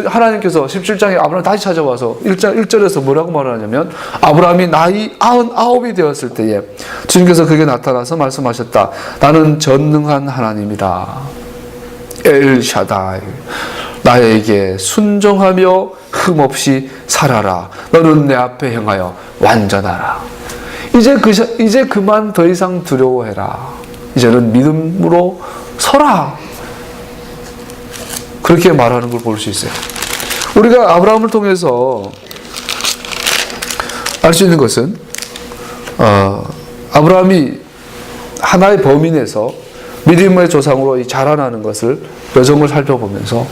하나님께서 17장에 아브라함 다시 찾아와서 1절에서 뭐라고 말하냐면 아브라함이 나이 99이 되었을 때에 주님께서 그에게 나타나서 말씀하셨다. 나는 전능한 하나님이다. 엘샤다이. 나에게 순종하며 흠없이 살아라. 너는 내 앞에 행하여 완전하라. 이제 그만 더 이상 두려워해라. 이제는 믿음으로 서라. 그렇게 말하는 걸 볼 수 있어요. 우리가 아브라함을 통해서 알 수 있는 것은 아브라함이 하나의 범위 내에서 믿음의 조상으로 자라나는 것을 여정을 살펴보면서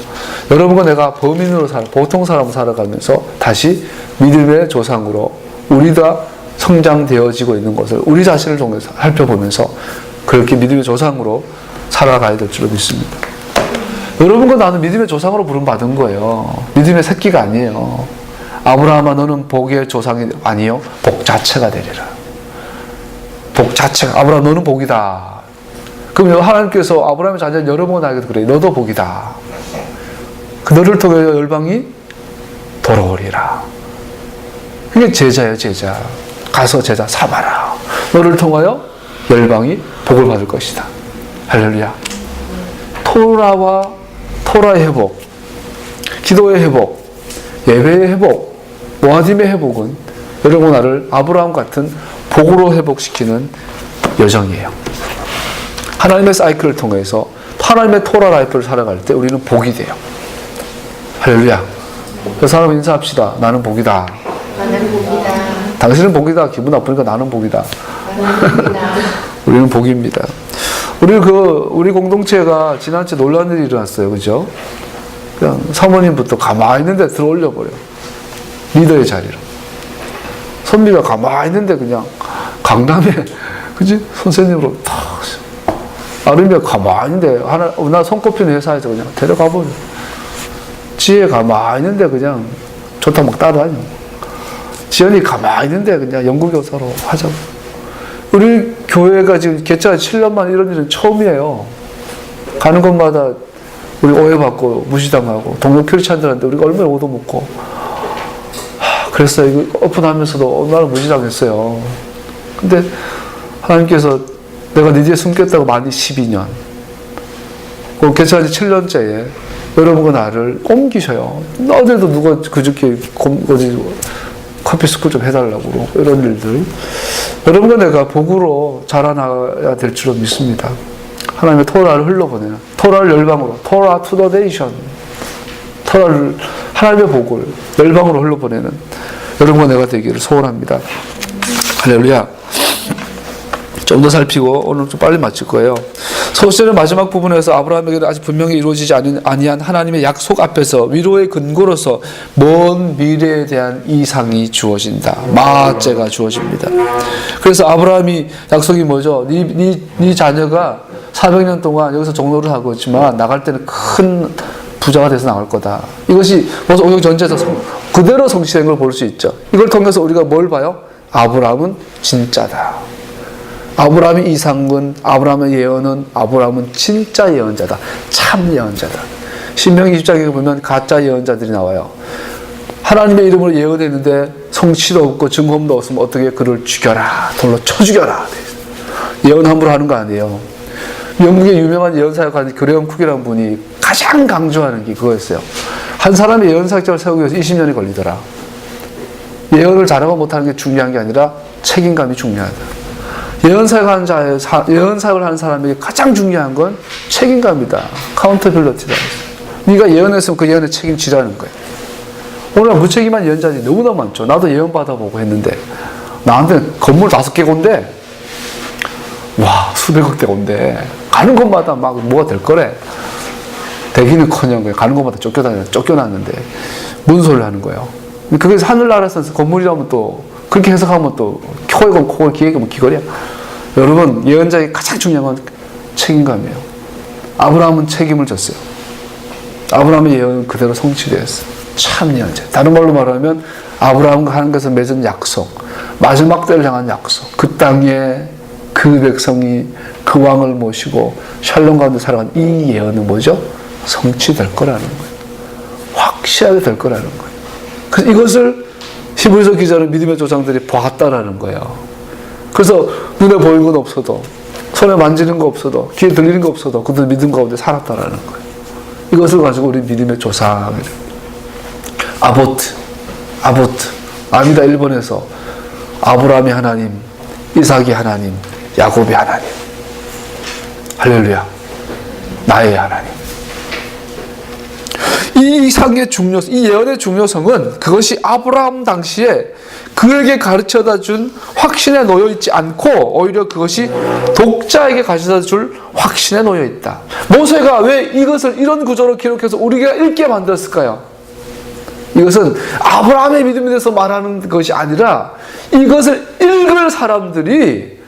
여러분과 내가 범인으로 보통 사람으로 살아가면서 다시 믿음의 조상으로 우리가 성장되어지고 있는 것을 우리 자신을 통해서 살펴보면서 그렇게 믿음의 조상으로 살아가야 될 줄로 믿습니다. 여러분과 나는 믿음의 조상으로 부름받은 거예요. 믿음의 새끼가 아니에요. 아브라함아 너는 복의 조상이 아니요 복 자체가 되리라. 복 자체가. 아브라함 너는 복이다. 그럼 하나님께서 아브라함의 자녀 여러분 나에게도 그래. 너도 복이다. 그 너를 통해 열방이 돌아오리라. 그게 제자예요, 제자. 가서 제자 삼아라. 너를 통하여 열방이 복을 받을 것이다. 할렐루야. 토라의 회복, 기도의 회복, 예배의 회복, 모아짐의 회복은 여러분 나를 아브라함 같은 복으로 회복시키는 여정이에요. 하나님의 사이클을 통해서 하나님의 토라 라이프를 살아갈 때 우리는 복이 돼요. 할렐루야. 그 사람 인사합시다. 나는 복이다. 나는 복이다. 당신은 복이다. 기분 나쁘니까 나는 복이다. 나는 복이다. 우리는 복입니다. 우리 공동체가 지난주에 놀라운 일이 일어났어요. 그죠? 그냥 사모님부터 가만히 있는데 들어 올려버려. 리더의 자리로. 선미가 가만히 있는데 그냥 강남에, 그지? 선생님으로 탁. 아름이가 가만히 있는데, 나 손꼽히는 회사에서 그냥 데려가버려. 지혜 가만히 있는데 그냥 좋다 막 따라다녀. 지연이 가만히 있는데 그냥 연구교사로 하자고. 우리 교회가 지금 개최한 7년 만에 이런 일은 처음이에요. 가는 곳마다 우리 오해받고 무시당하고 동료 크리스찬들한테 우리가 얼마나 얻어먹고. 그랬어요. 이거 오픈하면서도 얼마나 무시당했어요. 근데 하나님께서 내가 네 뒤에 숨겼다고 많이 12년. 그 개최한 지 7년째에 여러분과 나를 옮기셔요. 어제도 누가 그저께 커피 스쿨 좀 해달라고 그러고 이런 일들. 여러분과 내가 복으로 자라나야 될 줄로 믿습니다. 하나님의 토라를 흘러보내는 토라를 열방으로 토라 투 더 네이션 토라를 하나님의 복을 열방으로 흘러보내는 여러분과 내가 되기를 소원합니다. 할렐루야. 좀 더 살피고 오늘 좀 빨리 마칠 거예요. 소설의 마지막 부분에서 아브라함에게는 아직 분명히 이루어지지 아니한 하나님의 약속 앞에서 위로의 근거로서 먼 미래에 대한 이상이 주어진다. 마째가 주어집니다. 그래서 아브라함이 약속이 뭐죠? 네 자녀가 400년 동안 여기서 종로를 하고 있지만 나갈 때는 큰 부자가 돼서 나갈 거다. 이것이 벌써 오경 전체에서 그대로 성취된 걸 볼 수 있죠. 이걸 통해서 우리가 뭘 봐요? 아브라함은 진짜다. 아브라함의 이상은, 아브라함의 예언은, 아브라함은 진짜 예언자다. 참 예언자다. 신명기 20장에 보면 가짜 예언자들이 나와요. 하나님의 이름으로 예언했는데 성취도 없고 증거도 없으면 어떻게 그를 죽여라. 돌로 쳐 죽여라. 예언 함부로 하는 거 아니에요. 영국의 유명한 예언사역하는 그레엄 쿡이라는 분이 가장 강조하는 게 그거였어요. 한 사람의 예언사역자를 세우기 위해서 20년이 걸리더라. 예언을 잘하고 못하는 게 중요한 게 아니라 책임감이 중요하다. 예언사역을 하는 사람에게 가장 중요한 건 책임감이다. 카운터빌리티다. 네가 예언했으면 그 예언에 책임지라는 거예요. 오늘 무책임한 예언자들이 너무나 많죠. 나도 예언 받아보고 했는데 나한테 건물 5개 건데 와 수백억대 건데 가는 곳마다 막 뭐가 될 거래. 되기는커녕 가는 곳마다 쫓겨났는데 무슨 소리를 하는 거예요. 그게 하늘나라에서 건물이라면 또 그렇게 해석하면 또 코에 코골 기획이면 기거리야. 여러분 예언자의 가장 중요한 건 책임감이에요. 아브라함은 책임을 졌어요. 아브라함의 예언은 그대로 성취되었어요. 참 예언자. 다른 말로 말하면 아브라함과 하나님께서 맺은 약속, 마지막 때를 향한 약속, 그 땅에 그 백성이 그 왕을 모시고 샬롬 가운데 살아간 이 예언은 뭐죠? 성취될 거라는 거예요. 확실하게 될 거라는 거예요. 그래서 이것을 히브리서 기자는 믿음의 조상들이 보았다라는 거예요. 그래서 눈에 보이는 건 없어도 손에 만지는 거 없어도 귀에 들리는 거 없어도 그들 믿음 가운데 살았다라는 거예요. 이것을 가지고 우리 믿음의 조상이래요. 아보트 아미다 1번에서 아브라함의 하나님, 이삭의 하나님, 야곱의 하나님. 할렐루야. 나의 하나님. 이 이상의 중요성, 이 예언의 중요성은 그것이 아브라함 당시에 그에게 가르쳐다 준 확신에 놓여 있지 않고 오히려 그것이 독자에게 가르쳐다 줄 확신에 놓여 있다. 모세가 왜 이것을 이런 구조로 기록해서 우리가 읽게 만들었을까요? 이것은 아브라함의 믿음에 대해서 말하는 것이 아니라 이것을 읽을 사람들이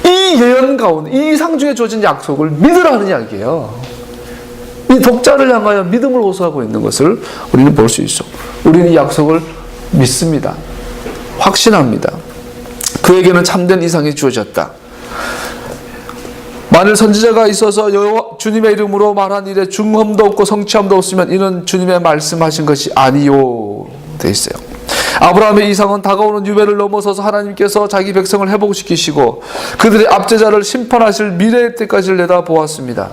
이 예언 가운데, 이 이상 중에 주어진 약속을 믿으라는 이야기예요. 이 독자를 향하여 믿음을 호소하고 있는 것을 우리는 볼 수 있어. 우리는 이 약속을 믿습니다. 확신합니다. 그에게는 참된 이상이 주어졌다. 만일 선지자가 있어서 주님의 이름으로 말한 일에 중함도 없고 성취함도 없으면 이는 주님의 말씀하신 것이 아니요 돼 있어요. 아브라함의 이상은 다가오는 유배를 넘어서서 하나님께서 자기 백성을 회복시키시고 그들의 압제자를 심판하실 미래의 때까지를 내다보았습니다.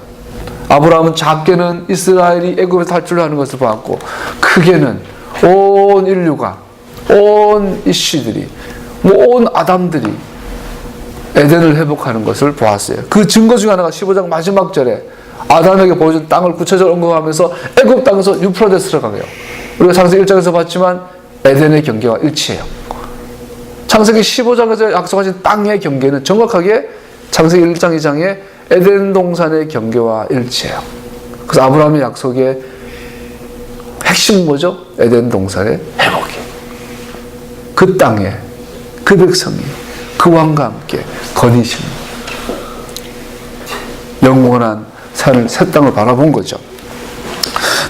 아브라함은 작게는 이스라엘이 애굽에서 탈출하는 것을 보았고 크게는 온 인류가 온 이씨들이 온 아담들이 에덴을 회복하는 것을 보았어요. 그 증거 중 하나가 15장 마지막 절에 아담에게 보여준 땅을 구체적으로 언급하면서 애굽 땅에서 유프라데스로 가요. 우리가 창세기 1장에서 봤지만 에덴의 경계와 일치해요. 창세기 15장에서 약속하신 땅의 경계는 정확하게 창세기 1장 2장에 에덴 동산의 경계와 일치해요. 그래서 아브라함의 약속의 핵심은 뭐죠? 에덴 동산의 회복이. 그 땅에 그 백성이 그 왕과 함께 거니시는 영원한 산을 새 땅을 바라본 거죠.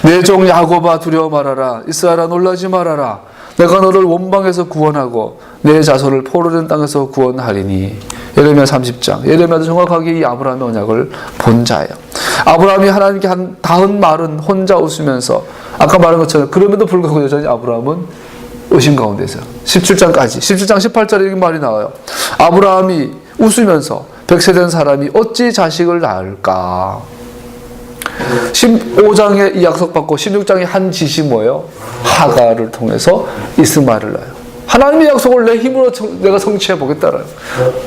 내 종 야곱아 두려워 말아라. 이스라엘아 놀라지 말아라. 내가 너를 원방에서 구원하고 내 자손을 포로된 땅에서 구원하리니. 예레미야 30장. 예레미야도 정확하게 이 아브라함의 언약을 본 자예요. 아브라함이 하나님께 한 닿은 말은 혼자 웃으면서, 아까 말한 것처럼 그럼에도 불구하고 여전히 아브라함은 의심 가운데 있어요. 17장까지. 17장 18절에 이렇게 말이 나와요. 아브라함이 웃으면서 100세 된 사람이 어찌 자식을 낳을까? 15장에 이 약속받고 16장에 한 짓이 뭐예요? 하가를 통해서 이스마엘을 낳아요. 하나님의 약속을 내 힘으로 내가 성취해 보겠다라는,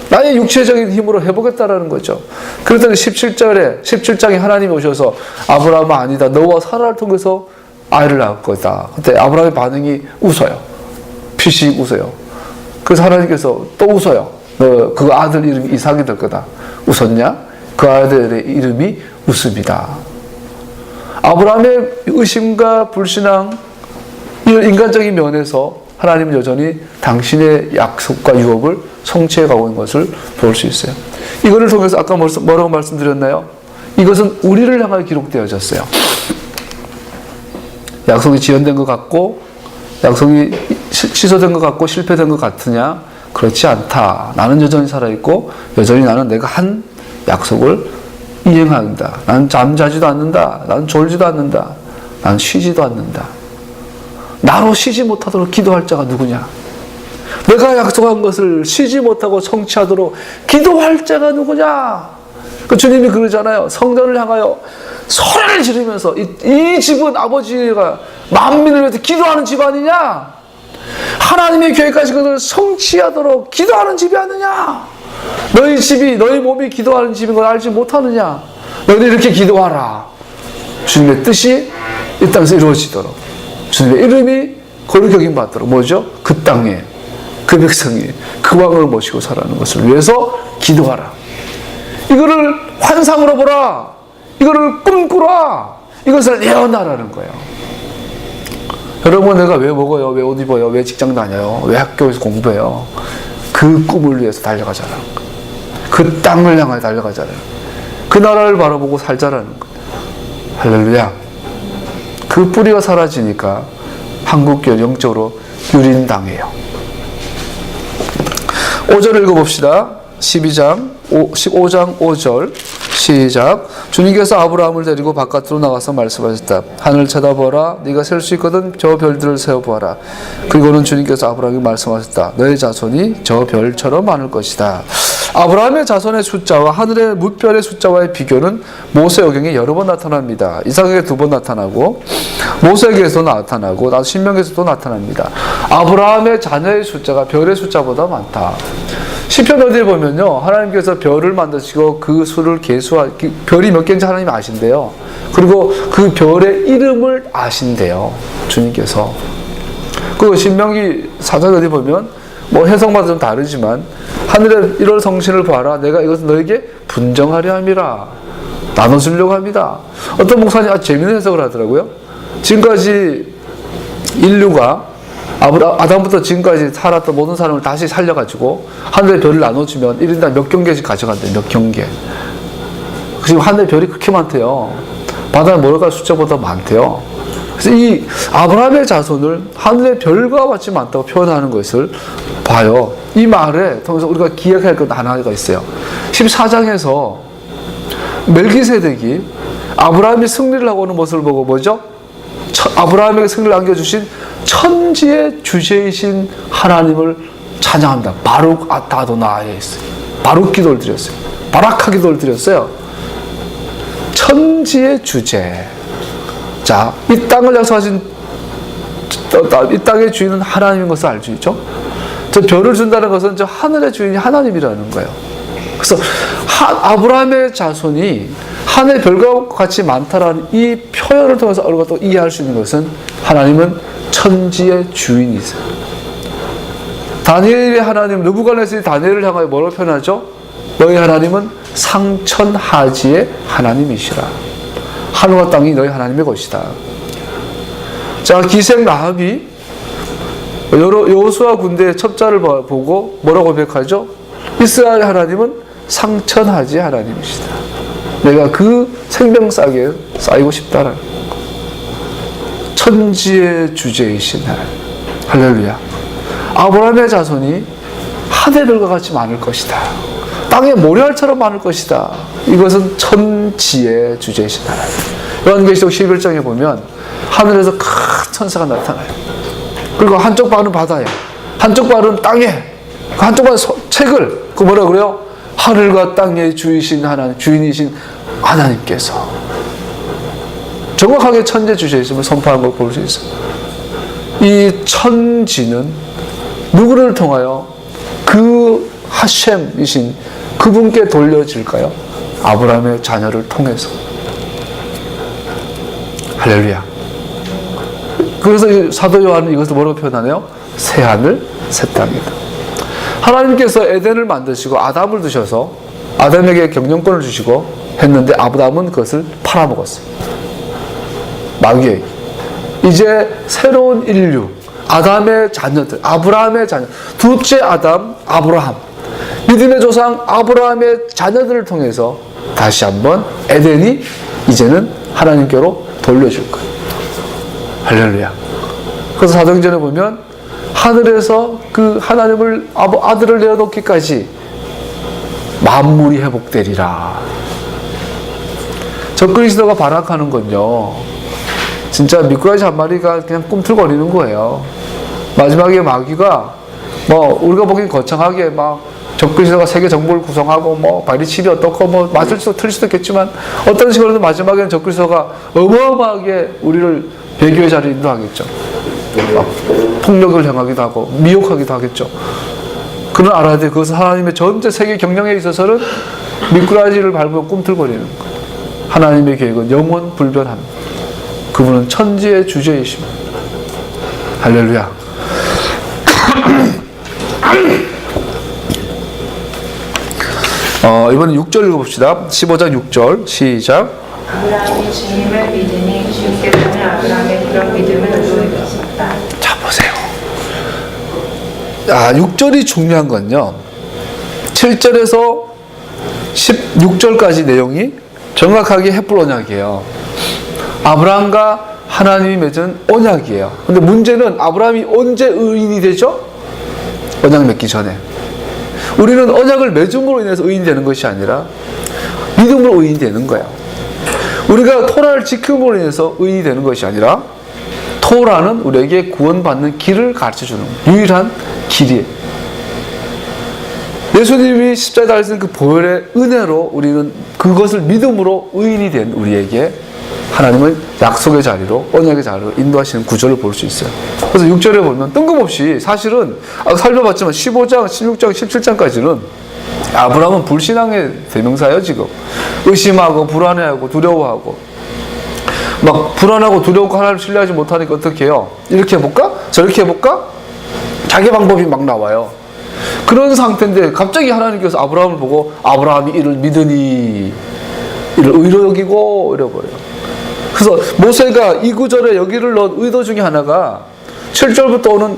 나의 육체적인 힘으로 해보겠다라는 거죠. 그랬더니 17장에 하나님이 오셔서 아브라함아 아니다, 너와 사라를 통해서 아이를 낳을 거다. 그때 아브라함의 반응이 웃어요. 피식 웃어요. 그래서 하나님께서 또 웃어요. 너 그 아들 이름이 이삭이 될 거다. 웃었냐? 그 아들의 이름이 웃음이다. 아브라함의 의심과 불신앙, 이런 인간적인 면에서 하나님은 여전히 당신의 약속과 유업을 성취해 가고 있는 것을 볼 수 있어요. 이거를 통해서 아까 뭐라고 말씀드렸나요? 이것은 우리를 향하여 기록되어졌어요. 약속이 지연된 것 같고, 약속이 취소된 것 같고 실패된 것 같으냐? 그렇지 않다. 나는 여전히 살아있고 여전히 나는 내가 한 약속을 이행한다. 나는 잠자지도 않는다. 나는 졸지도 않는다. 나는 쉬지도 않는다. 나로 쉬지 못하도록 기도할 자가 누구냐? 내가 약속한 것을 쉬지 못하고 성취하도록 기도할 자가 누구냐? 그 주님이 그러잖아요. 성전을 향하여 소리를 지르면서 이 집은 아버지가 만민을 위해서 기도하는 집 아니냐? 하나님의 계획하신 것을 성취하도록 기도하는 집이 아니냐? 너희 집이, 너희 몸이 기도하는 집인 걸 알지 못하느냐? 너희들 이렇게 기도하라. 주님의 뜻이 이 땅에서 이루어지도록, 주님의 이름이 거룩히 여김받도록, 뭐죠? 그 땅에 그 백성이 그 왕을 모시고 살아가는 것을 위해서 기도하라. 이거를 환상으로 보라. 이거를 꿈꾸라. 이것을 예언하라는 거예요. 여러분, 내가 왜 먹어요? 왜 옷 입어요? 왜 직장 다녀요? 왜 학교에서 공부해요? 그 꿈을 위해서 달려가잖아. 그 땅을 향하여 달려가잖아요. 그 나라를 바라보고 살자라는 거예요. 할렐루야. 그 뿌리가 사라지니까 한국교회 영적으로 유린당해요. 5절 읽어봅시다. 15장 5절 시작. 주님께서 아브라함을 데리고 바깥으로 나가서 말씀하셨다. 하늘 쳐다보라. 네가 셀 수 있거든 저 별들을 세어보아라. 그리고는 주님께서 아브라함에게 말씀하셨다. 너의 자손이 저 별처럼 많을 것이다. 아브라함의 자손의 숫자와 하늘의 무별의 숫자와의 비교는 모세오경에 여러 번 나타납니다. 이삭에게 2번 나타나고 모세에게서도 나타나고 신명에서도 나타납니다. 아브라함의 자녀의 숫자가 별의 숫자보다 많다. 시편 어디에 보면요, 하나님께서 별을 만드시고 그 수를 별이 몇 개인지 하나님이 아신대요. 그리고 그 별의 이름을 아신대요, 주님께서. 그 신명기 4장 어디 보면 뭐 해석마다 좀 다르지만 하늘의 1월 성신을 봐라. 내가 이것을 너에게 분정하려 함이라. 나눠주려고 합니다. 어떤 목사님 아주 재미있는 해석을 하더라고요. 지금까지 인류가 아담부터 지금까지 살았던 모든 사람을 다시 살려가지고 하늘의 별을 나눠주면 1인당 몇 경계씩 가져간대요. 몇 경계. 지금 하늘의 별이 그렇게 많대요. 바다의 모래가 숫자보다 많대요. 그래서 이 아브라함의 자손을 하늘의 별과 같이 많다고 표현하는 것을 봐요. 이 말에 통해서 우리가 기억해야 할 것 하나가 있어요. 14장에서 멜기세덱이 아브라함이 승리를 하고 오는 모습을 보고 뭐죠? 아브라함에게 승리를 안겨주신 천지의 주제이신 하나님을 찬양합니다. 바룩 아타도나에 있어요. 바룩 기도를 드렸어요. 바라카 기도를 드렸어요. 천지의 주제. 자, 이 땅을 약속하신 이 땅의 주인은 하나님인 것을 알 수 있죠? 저 별을 준다는 것은 저 하늘의 주인이 하나님이라는 거예요. 그래서 아브라함의 자손이 하늘의 별과 같이 많다라는 이 표현을 통해서 우리가 또 이해할 수 있는 것은 하나님은 천지의 주인이세요. 다니엘의 하나님, 느부갓네살이 다니엘을 향하여 뭐라고 표현하죠? 너희 하나님은 상천하지의 하나님이시라. 하늘과 땅이 너희 하나님의 것이다. 자, 기생 라합이 여호수아 군대의 첩자를 보고 뭐라고 고백하죠? 이스라엘 하나님은 상천하지의 하나님이시다. 내가 그 생명싸게 쌓이고 싶다라는 천지의 주제이신 하나님. 할렐루야. 아브라함의 자손이 하늘별과 같이 많을 것이다. 땅에 모래알처럼 많을 것이다. 이것은 천지의 주제이신 하나님. 요한계시록 11장에 보면 하늘에서 큰 천사가 나타나요. 그리고 한쪽 발은 바다에, 한쪽 발은 땅에, 한쪽 발은 책을, 그 뭐라 그래요? 하늘과 땅의 주이신 하나님, 주인이신 하나님께서 정확하게 천재 주제이심을 선포한 걸 볼 수 있어요. 이 천지는 누구를 통하여 그 하셴이신 그분께 돌려질까요? 아브라함의 자녀를 통해서. 할렐루야. 그래서 사도 요한은 이것을 뭐라고 표현하네요? 새 하늘, 새 땅이다. 하나님께서 에덴을 만드시고 아담을 두셔서 아담에게 경영권을 주시고 했는데 아브라함은 그것을 팔아먹었어요. 마귀에게. 이제 새로운 인류, 아담의 자녀들, 아브라함의 자녀, 둘째 아담, 아브라함, 믿음의 조상 아브라함의 자녀들을 통해서 다시 한번 에덴이 이제는 하나님께로 돌려줄 거예요. 할렐루야. 그래서 사도행전에 보면 하늘에서 그 하나님을 아들을 내어놓기까지 만물이 회복되리라. 적그리스도가 발악하는 건요, 진짜 미꾸라지 한 마리가 그냥 꿈틀거리는 거예요. 마지막에 마귀가 우리가 보기엔 거창하게 적그리스도가 세계 정부를 구성하고 바리칩이 어떻고 맞을 수도 틀릴 수도 있겠지만 어떤 식으로든 마지막에는 적그리스도가 어마어마하게 우리를 배교의 자리에 인도하겠죠. 폭력을 행하기도 하고 미혹하기도 하겠죠. 그러나 알아야 돼. 그것은 하나님의 전체 세계 경영에 있어서는 미꾸라지를 밟으면 꿈틀거리는 거예요. 하나님의 계획은 영원 불변합니다. 그분은 천지의 주제이십니다. 할렐루야. 이번엔 6절 읽어봅시다. 15장 6절 시작. 아브라함이 주님을 믿으니 주님께서는 아브라함의 그런 믿음을 의로히 여기셨다. 자, 보세요. 6절이 중요한 건요, 7절에서 16절까지 내용이 정확하게 헷불 언약이에요. 아브라함과 하나님이 맺은 언약이에요. 근데 문제는 아브라함이 언제 의인이 되죠? 언약 맺기 전에. 우리는 언약을 맺음으로 인해서 의인이 되는 것이 아니라 믿음으로 의인이 되는 거예요. 우리가 토라를 지킴으로 인해서 의인이 되는 것이 아니라 토라는 우리에게 구원받는 길을 가르쳐주는 유일한 길이에요. 예수님이 십자가에 달리신 그 보혈의 은혜로 우리는 그것을 믿음으로 의인이 된 우리에게 하나님은 약속의 자리로, 언약의 자리로 인도하시는 구절을 볼 수 있어요. 그래서 6절에 보면 뜬금없이 사실은 살펴봤지만 15장, 16장, 17장까지는 아브라함은 불신앙의 대명사예요. 지금 의심하고 불안해하고 두려워하고 불안하고 두려워하고 하나님을 신뢰하지 못하니까 어떻게 해요? 이렇게 해볼까? 저렇게 해볼까? 자기 방법이 막 나와요. 그런 상태인데 갑자기 하나님께서 아브라함을 보고 아브라함이 이를 믿으니 이를 의로 여기고 이래버려요. 그래서 모세가 이 구절에 여기를 넣은 의도 중에 하나가 7절부터 오는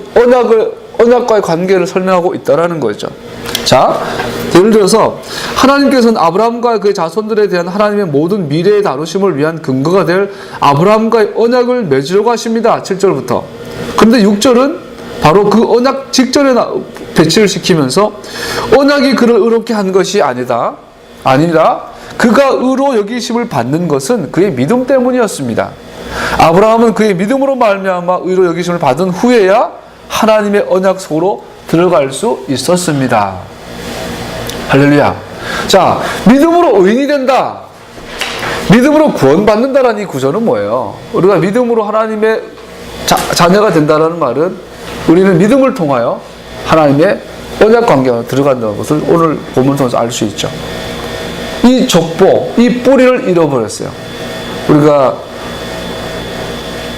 언약과의 관계를 설명하고 있다는 거죠. 자, 예를 들어서 하나님께서는 아브라함과 그의 자손들에 대한 하나님의 모든 미래의 다루심을 위한 근거가 될 아브라함과의 언약을 맺으려고 하십니다. 7절부터. 그런데 6절은 바로 그 언약 직전에 배치를 시키면서 언약이 그를 의롭게 한 것이 아니라 그가 의로 여기심을 받는 것은 그의 믿음 때문이었습니다. 아브라함은 그의 믿음으로 말미암아 의로 여기심을 받은 후에야 하나님의 언약 속으로 들어갈 수 있었습니다. 할렐루야. 자, 믿음으로 의인이 된다, 믿음으로 구원받는다라는 이 구절은 뭐예요? 우리가 믿음으로 하나님의 자녀가 된다는 말은 우리는 믿음을 통하여 하나님의 언약 관계가 들어간다는 것을 오늘 본문 통해서 알 수 있죠. 이 족보, 이 뿌리를 잃어버렸어요. 우리가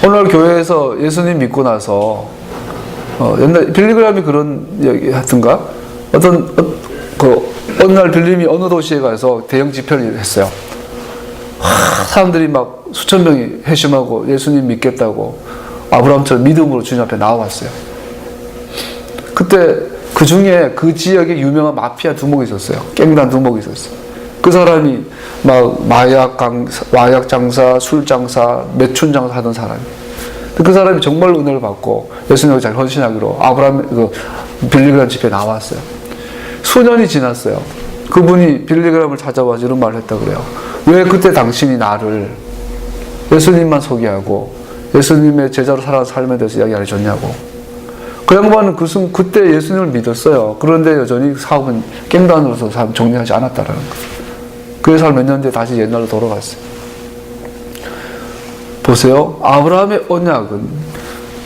오늘 교회에서 예수님 믿고 나서 옛날 빌리그람이 그런 얘기 하던가, 어느 날 빌림이 어느 도시에 가서 대형 집회를 했어요. 사람들이 막 수천 명이 회심하고 예수님 믿겠다고 아브라함처럼 믿음으로 주님 앞에 나와왔어요. 그때 그 중에 그 지역에 유명한 마피아 두목이 있었어요. 깽단 두목이 있었어요. 그 사람이 막 마약 장사, 술 장사, 매춘 장사 하던 사람이. 그 사람이 정말 은혜를 받고 예수님을 잘 헌신하기로 아브라함 빌리그람 집회에 나왔어요. 수년이 지났어요. 그분이 빌리그람을 찾아와서 이런 말을 했다 그래요. 왜 그때 당신이 나를 예수님만 소개하고 예수님의 제자로 살아가는 삶에 대해서 이야기 안 해줬냐고. 그 양반은 그때 예수님을 믿었어요. 그런데 여전히 사업은 깽단으로서 삶 정리하지 않았다라는 거예요. 그래서 몇 년 뒤에 다시 옛날로 돌아갔어요. 보세요. 아브라함의 언약은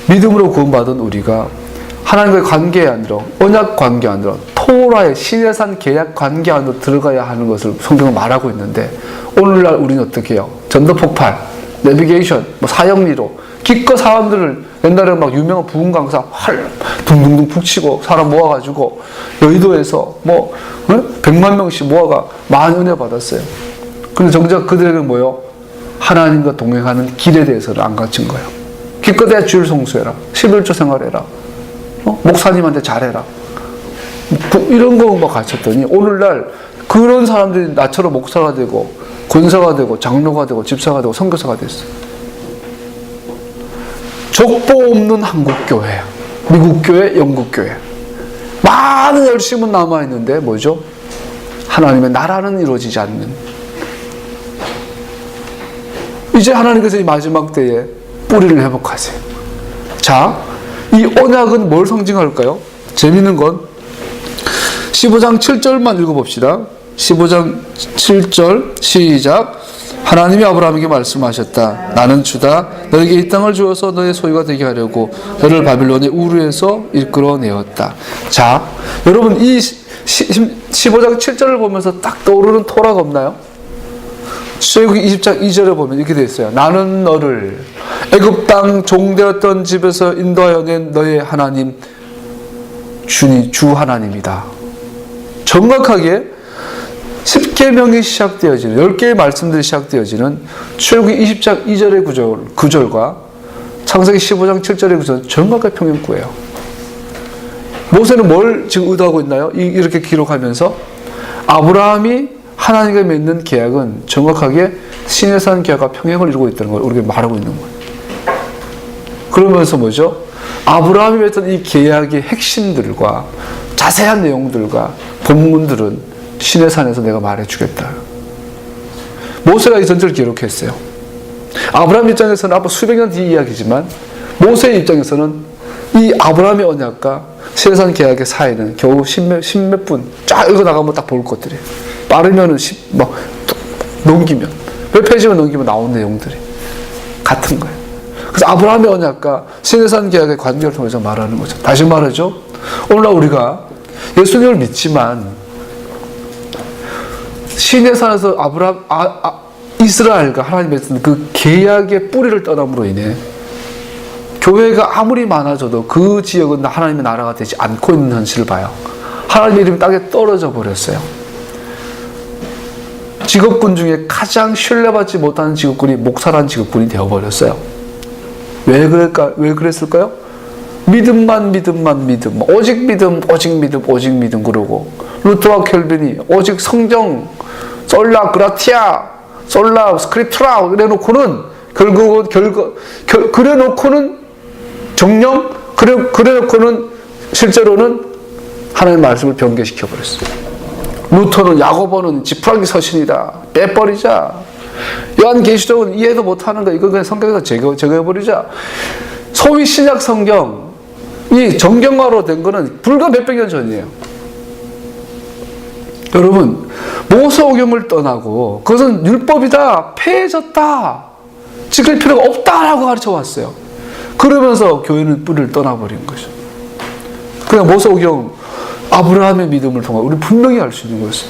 믿음으로 구원받은 우리가 하나님과의 관계에 아니라 언약 관계 아니라 토라의 시내산 계약 관계 안으로 들어가야 하는 것을 성경은 말하고 있는데 오늘날 우리는 어떻게 해요? 전도폭발, 내비게이션, 사형리로 기껏 사람들을 옛날에 막 유명한 부흥 강사 둥둥둥 북치고 사람 모아가지고 여의도에서 100만 명씩 모아가 많은 은혜 받았어요. 근데 정작 그들에게는 뭐요? 하나님과 동행하는 길에 대해서는 안 가르친 거예요. 기껏해야 주일 성수해라. 11조 생활해라. 목사님한테 잘해라. 이런 거 가르쳤더니 오늘날 그런 사람들이 나처럼 목사가 되고 권사가 되고 장로가 되고 집사가 되고 선교사가 됐어요. 족보 없는 한국교회, 미국교회, 영국교회 많은 열심은 남아있는데 뭐죠? 하나님의 나라는 이루어지지 않는. 이제 하나님께서 이 마지막 때에 뿌리를 회복하세요. 자, 이 언약은 뭘 상징할까요? 재밌는 건 15장 7절만 읽어봅시다. 15장 7절 시작. 하나님이 아브라함에게 말씀하셨다. 나는 주다. 너에게 이 땅을 주어서 너의 소유가 되게 하려고 너를 바빌론의 우르에서 이끌어내었다. 자, 여러분 이 15장 7절을 보면서 딱 떠오르는 토라가 없나요? 출애굽기 20장 2절에 보면 이렇게 되어 있어요. 나는 너를 애굽 땅 종되었던 집에서 인도하여 낸 너의 하나님 주 하나님이다. 정확하게 10계명이 시작되어지는 10개의 말씀들이 시작되어지는 출애굽기 20장 2절의 구절과 창세기 15장 7절의 구절은 정확하게 평행구예요. 모세는 뭘 지금 의도하고 있나요? 이렇게 기록하면서 아브라함이 하나님과 맺는 계약은 정확하게 시내산 계약과 평행을 이루고 있다는 걸 우리가 말하고 있는 거예요. 그러면서 뭐죠? 아브라함이 맺었던 이 계약의 핵심들과 자세한 내용들과 본문들은 시내산에서 내가 말해주겠다. 모세가 이 전체를 기록했어요. 아브라함 입장에서는 앞으로 수백 년 뒤 이야기지만 모세의 입장에서는 이 아브라함의 언약과 시내산 계약의 사이는 겨우 십몇 분 쫙 읽어나가면 딱 볼 것들이에요. 빠르면은 넘기면 몇 페이지만 넘기면 나온 내용들이 같은 거예요. 그래서 아브라함의 언약과 시내산 계약의 관계를 통해서 말하는 거죠. 다시 말하죠. 오늘날 우리가 예수님을 믿지만 시내산에서 이스라엘과 하나님의 그 계약의 뿌리를 떠남으로 인해 교회가 아무리 많아져도 그 지역은 하나님의 나라가 되지 않고 있는 현실을 봐요. 하나님의 이름이 땅에 떨어져 버렸어요. 직업군 중에 가장 신뢰받지 못하는 직업군이 목사라는 직업군이 되어버렸어요. 왜 그랬을까요? 믿음, 오직 믿음 그러고 루터와 켈빈이 오직 성경, 솔라 그라티아, 솔라 스크립트라 그래놓고는 그래놓고는 정령, 그래놓고는 실제로는 하나님의 말씀을 변개시켜버렸어요. 루터는 야고보는 지푸라기 서신이다. 빼버리자. 요한계시록은 이해도 못하는 거 이거 그냥 성경에서 제거해버리자. 소위 신약 성경이 정경화로 된 거는 불과 몇백 년 전이에요. 여러분 모세오경을 떠나고 그것은 율법이다. 폐해졌다. 지킬 필요가 없다라고 가르쳐 왔어요. 그러면서 교회는 뿌리를 떠나버린 거죠. 그냥 모세오경 아브라함의 믿음을 통해 우리 분명히 알 수 있는 것은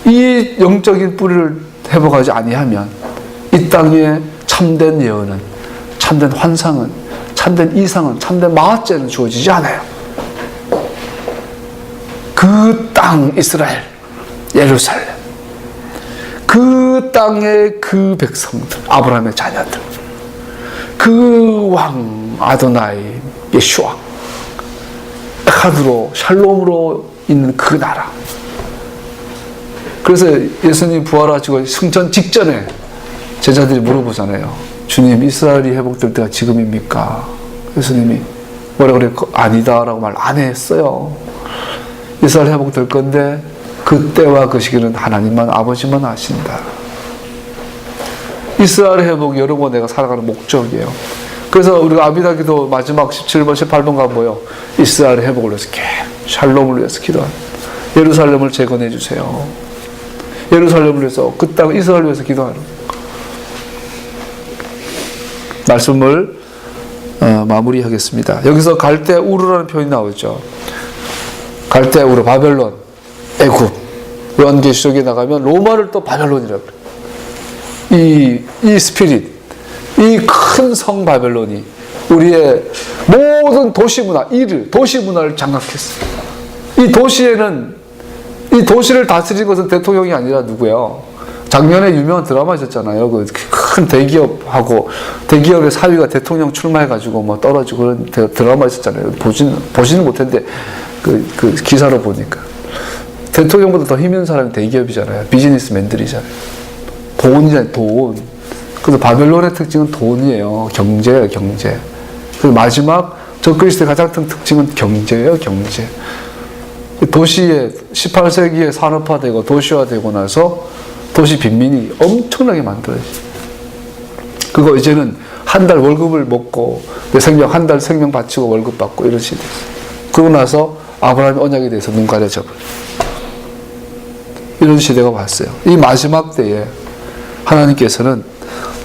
이 영적인 뿌리를 회복하지 아니하면 이 땅에 참된 예언은, 참된 환상은, 참된 이상은, 참된 마하죄는 주어지지 않아요. 그 땅 이스라엘, 예루살렘, 그 땅의 그 백성들, 아브라함의 자녀들, 그 왕 아도나이 예슈아, 에카드로 샬롬으로 있는 그 나라. 그래서 예수님 부활하시고 승천 직전에 제자들이 물어보잖아요. 주님, 이스라엘이 회복될 때가 지금입니까? 예수님이 뭐라 그래? 아니다라고 말 안 했어요. 이스라엘 회복될 건데 그때와 그 시기는 하나님만, 아버지만 아신다. 이스라엘 회복, 여러분 내가 살아가는 목적이에요. 그래서 우리가 아비다기도 마지막 17번, 18번 가면 뭐요? 이스라엘 회복을 위해서 샬롬을 위해서 기도합니다. 예루살렘을 재건해 주세요. 예루살렘을 위해서, 그 땅 이스라엘을 위해서 기도하는 말씀을 마무리하겠습니다. 여기서 갈대 우르라는 표현이 나오죠. 갈대 우르, 바벨론, 애굽. 요한계시록에 나가면 로마를 또 바벨론이라고 그래요. 이 스피릿, 이 큰 성 바벨론이 우리의 모든 도시 문화, 도시 문화를 장악했어요. 이 도시를 다스린 것은 대통령이 아니라 누구예요? 작년에 유명한 드라마 있었잖아요. 그 큰 대기업하고 대기업의 사위가 대통령 출마해가지고 뭐 떨어지고 그런 드라마 있었잖아요. 보지는 못했는데 그 기사로 보니까 대통령보다 더 힘있는 사람이 대기업이잖아요. 비즈니스맨들이잖아요. 돈이잖아요. 돈. 그래서 바벨론의 특징은 돈이에요. 경제예요. 경제. 그리고 마지막 적그리스도의 가장 큰 특징은 경제예요. 경제. 도시에 18세기에 산업화되고 도시화되고 나서 도시 빈민이 엄청나게 만들어졌어요. 그거 이제는 한 달 월급을 먹고 한 달 생명 바치고 월급 받고 이런 시대. 그러고 나서 아브라함의 언약에 대해서 눈 가려져 버려요. 이런 시대가 왔어요. 이 마지막 때에 하나님께서는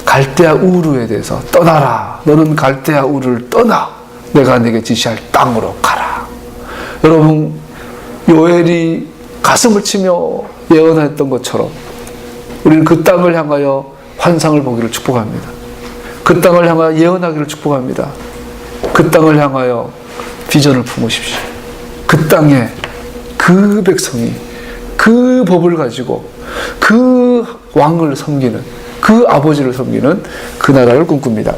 갈대아 우르에 대해서 떠나라. 너는 갈대아 우르를 떠나. 내가 네게 지시할 땅으로 가라. 여러분, 요엘이 가슴을 치며 예언했던 것처럼 우리는 그 땅을 향하여 환상을 보기를 축복합니다. 그 땅을 향하여 예언하기를 축복합니다. 그 땅을 향하여 비전을 품으십시오. 그 땅에 그 백성이 그 법을 가지고 그 왕을 섬기는, 그 아버지를 섬기는 그 나라를 꿈꿉니다.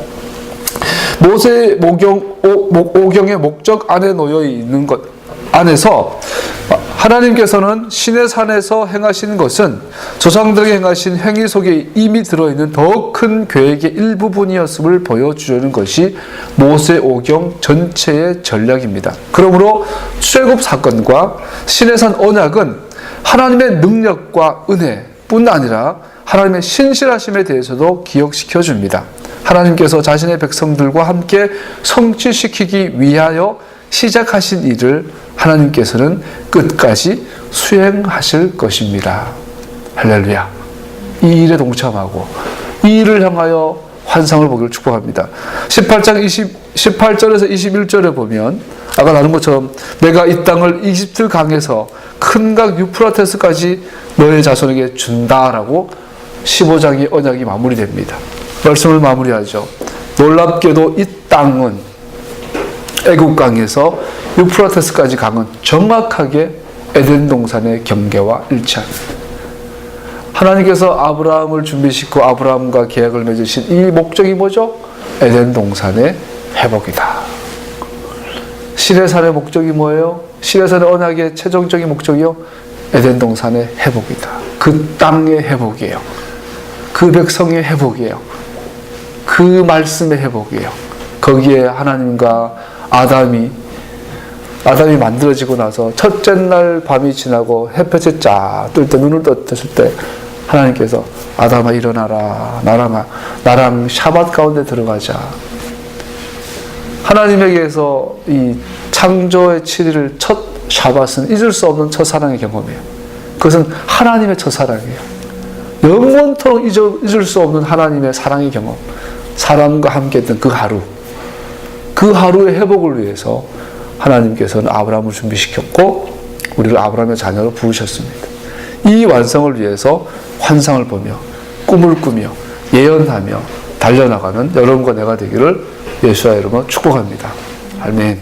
모세 오경의 목적 안에 놓여 있는 것 안에서 하나님께서는 시내 산에서 행하신 것은 조상들에게 행하신 행위 속에 이미 들어있는 더 큰 계획의 일부분이었음을 보여주려는 것이 모세 오경 전체의 전략입니다. 그러므로 출애굽 사건과 시내 산 언약은 하나님의 능력과 은혜뿐 아니라 하나님의 신실하심에 대해서도 기억시켜 줍니다. 하나님께서 자신의 백성들과 함께 성취시키기 위하여 시작하신 일을 하나님께서는 끝까지 수행하실 것입니다. 할렐루야. 이 일에 동참하고 이 일을 향하여 환상을 보기를 축복합니다. 18절에서 21절에 보면 아까 나눈 것처럼 내가 이 땅을 이집트 강에서 큰 강 유프라테스까지 너의 자손에게 준다라고 15장의 언약이 마무리됩니다. 말씀을 마무리하죠. 놀랍게도 이 땅은 애국강에서 유프라테스까지 강은 정확하게 에덴 동산의 경계와 일치합니다. 하나님께서 아브라함을 준비시키고 아브라함과 계약을 맺으신 이 목적이 뭐죠? 에덴 동산의 회복이다. 시내산의 목적이 뭐예요? 시내산의 언약의 최종적인 목적이요? 에덴 동산의 회복이다. 그 땅의 회복이에요. 그 백성의 회복이에요. 그 말씀의 회복이에요. 거기에 하나님과 아담이 만들어지고 나서 첫째 날 밤이 지나고 햇볕이 쫙 뜰 때 눈을 떴을 때 하나님께서 아담아 일어나라. 나랑 샤밧 가운데 들어가자. 하나님에게서 이 창조의 7일을 첫 샤밧은 잊을 수 없는 첫사랑의 경험이에요. 그것은 하나님의 첫사랑이에요. 영원토록 잊을 수 없는 하나님의 사랑의 경험. 사람과 함께 했던 그 하루. 그 하루의 회복을 위해서 하나님께서는 아브라함을 준비시켰고 우리를 아브라함의 자녀로 부르셨습니다. 이 완성을 위해서 환상을 보며 꿈을 꾸며 예언하며 달려나가는 여러분과 내가 되기를 예수의 이름으로 축복합니다. 아멘.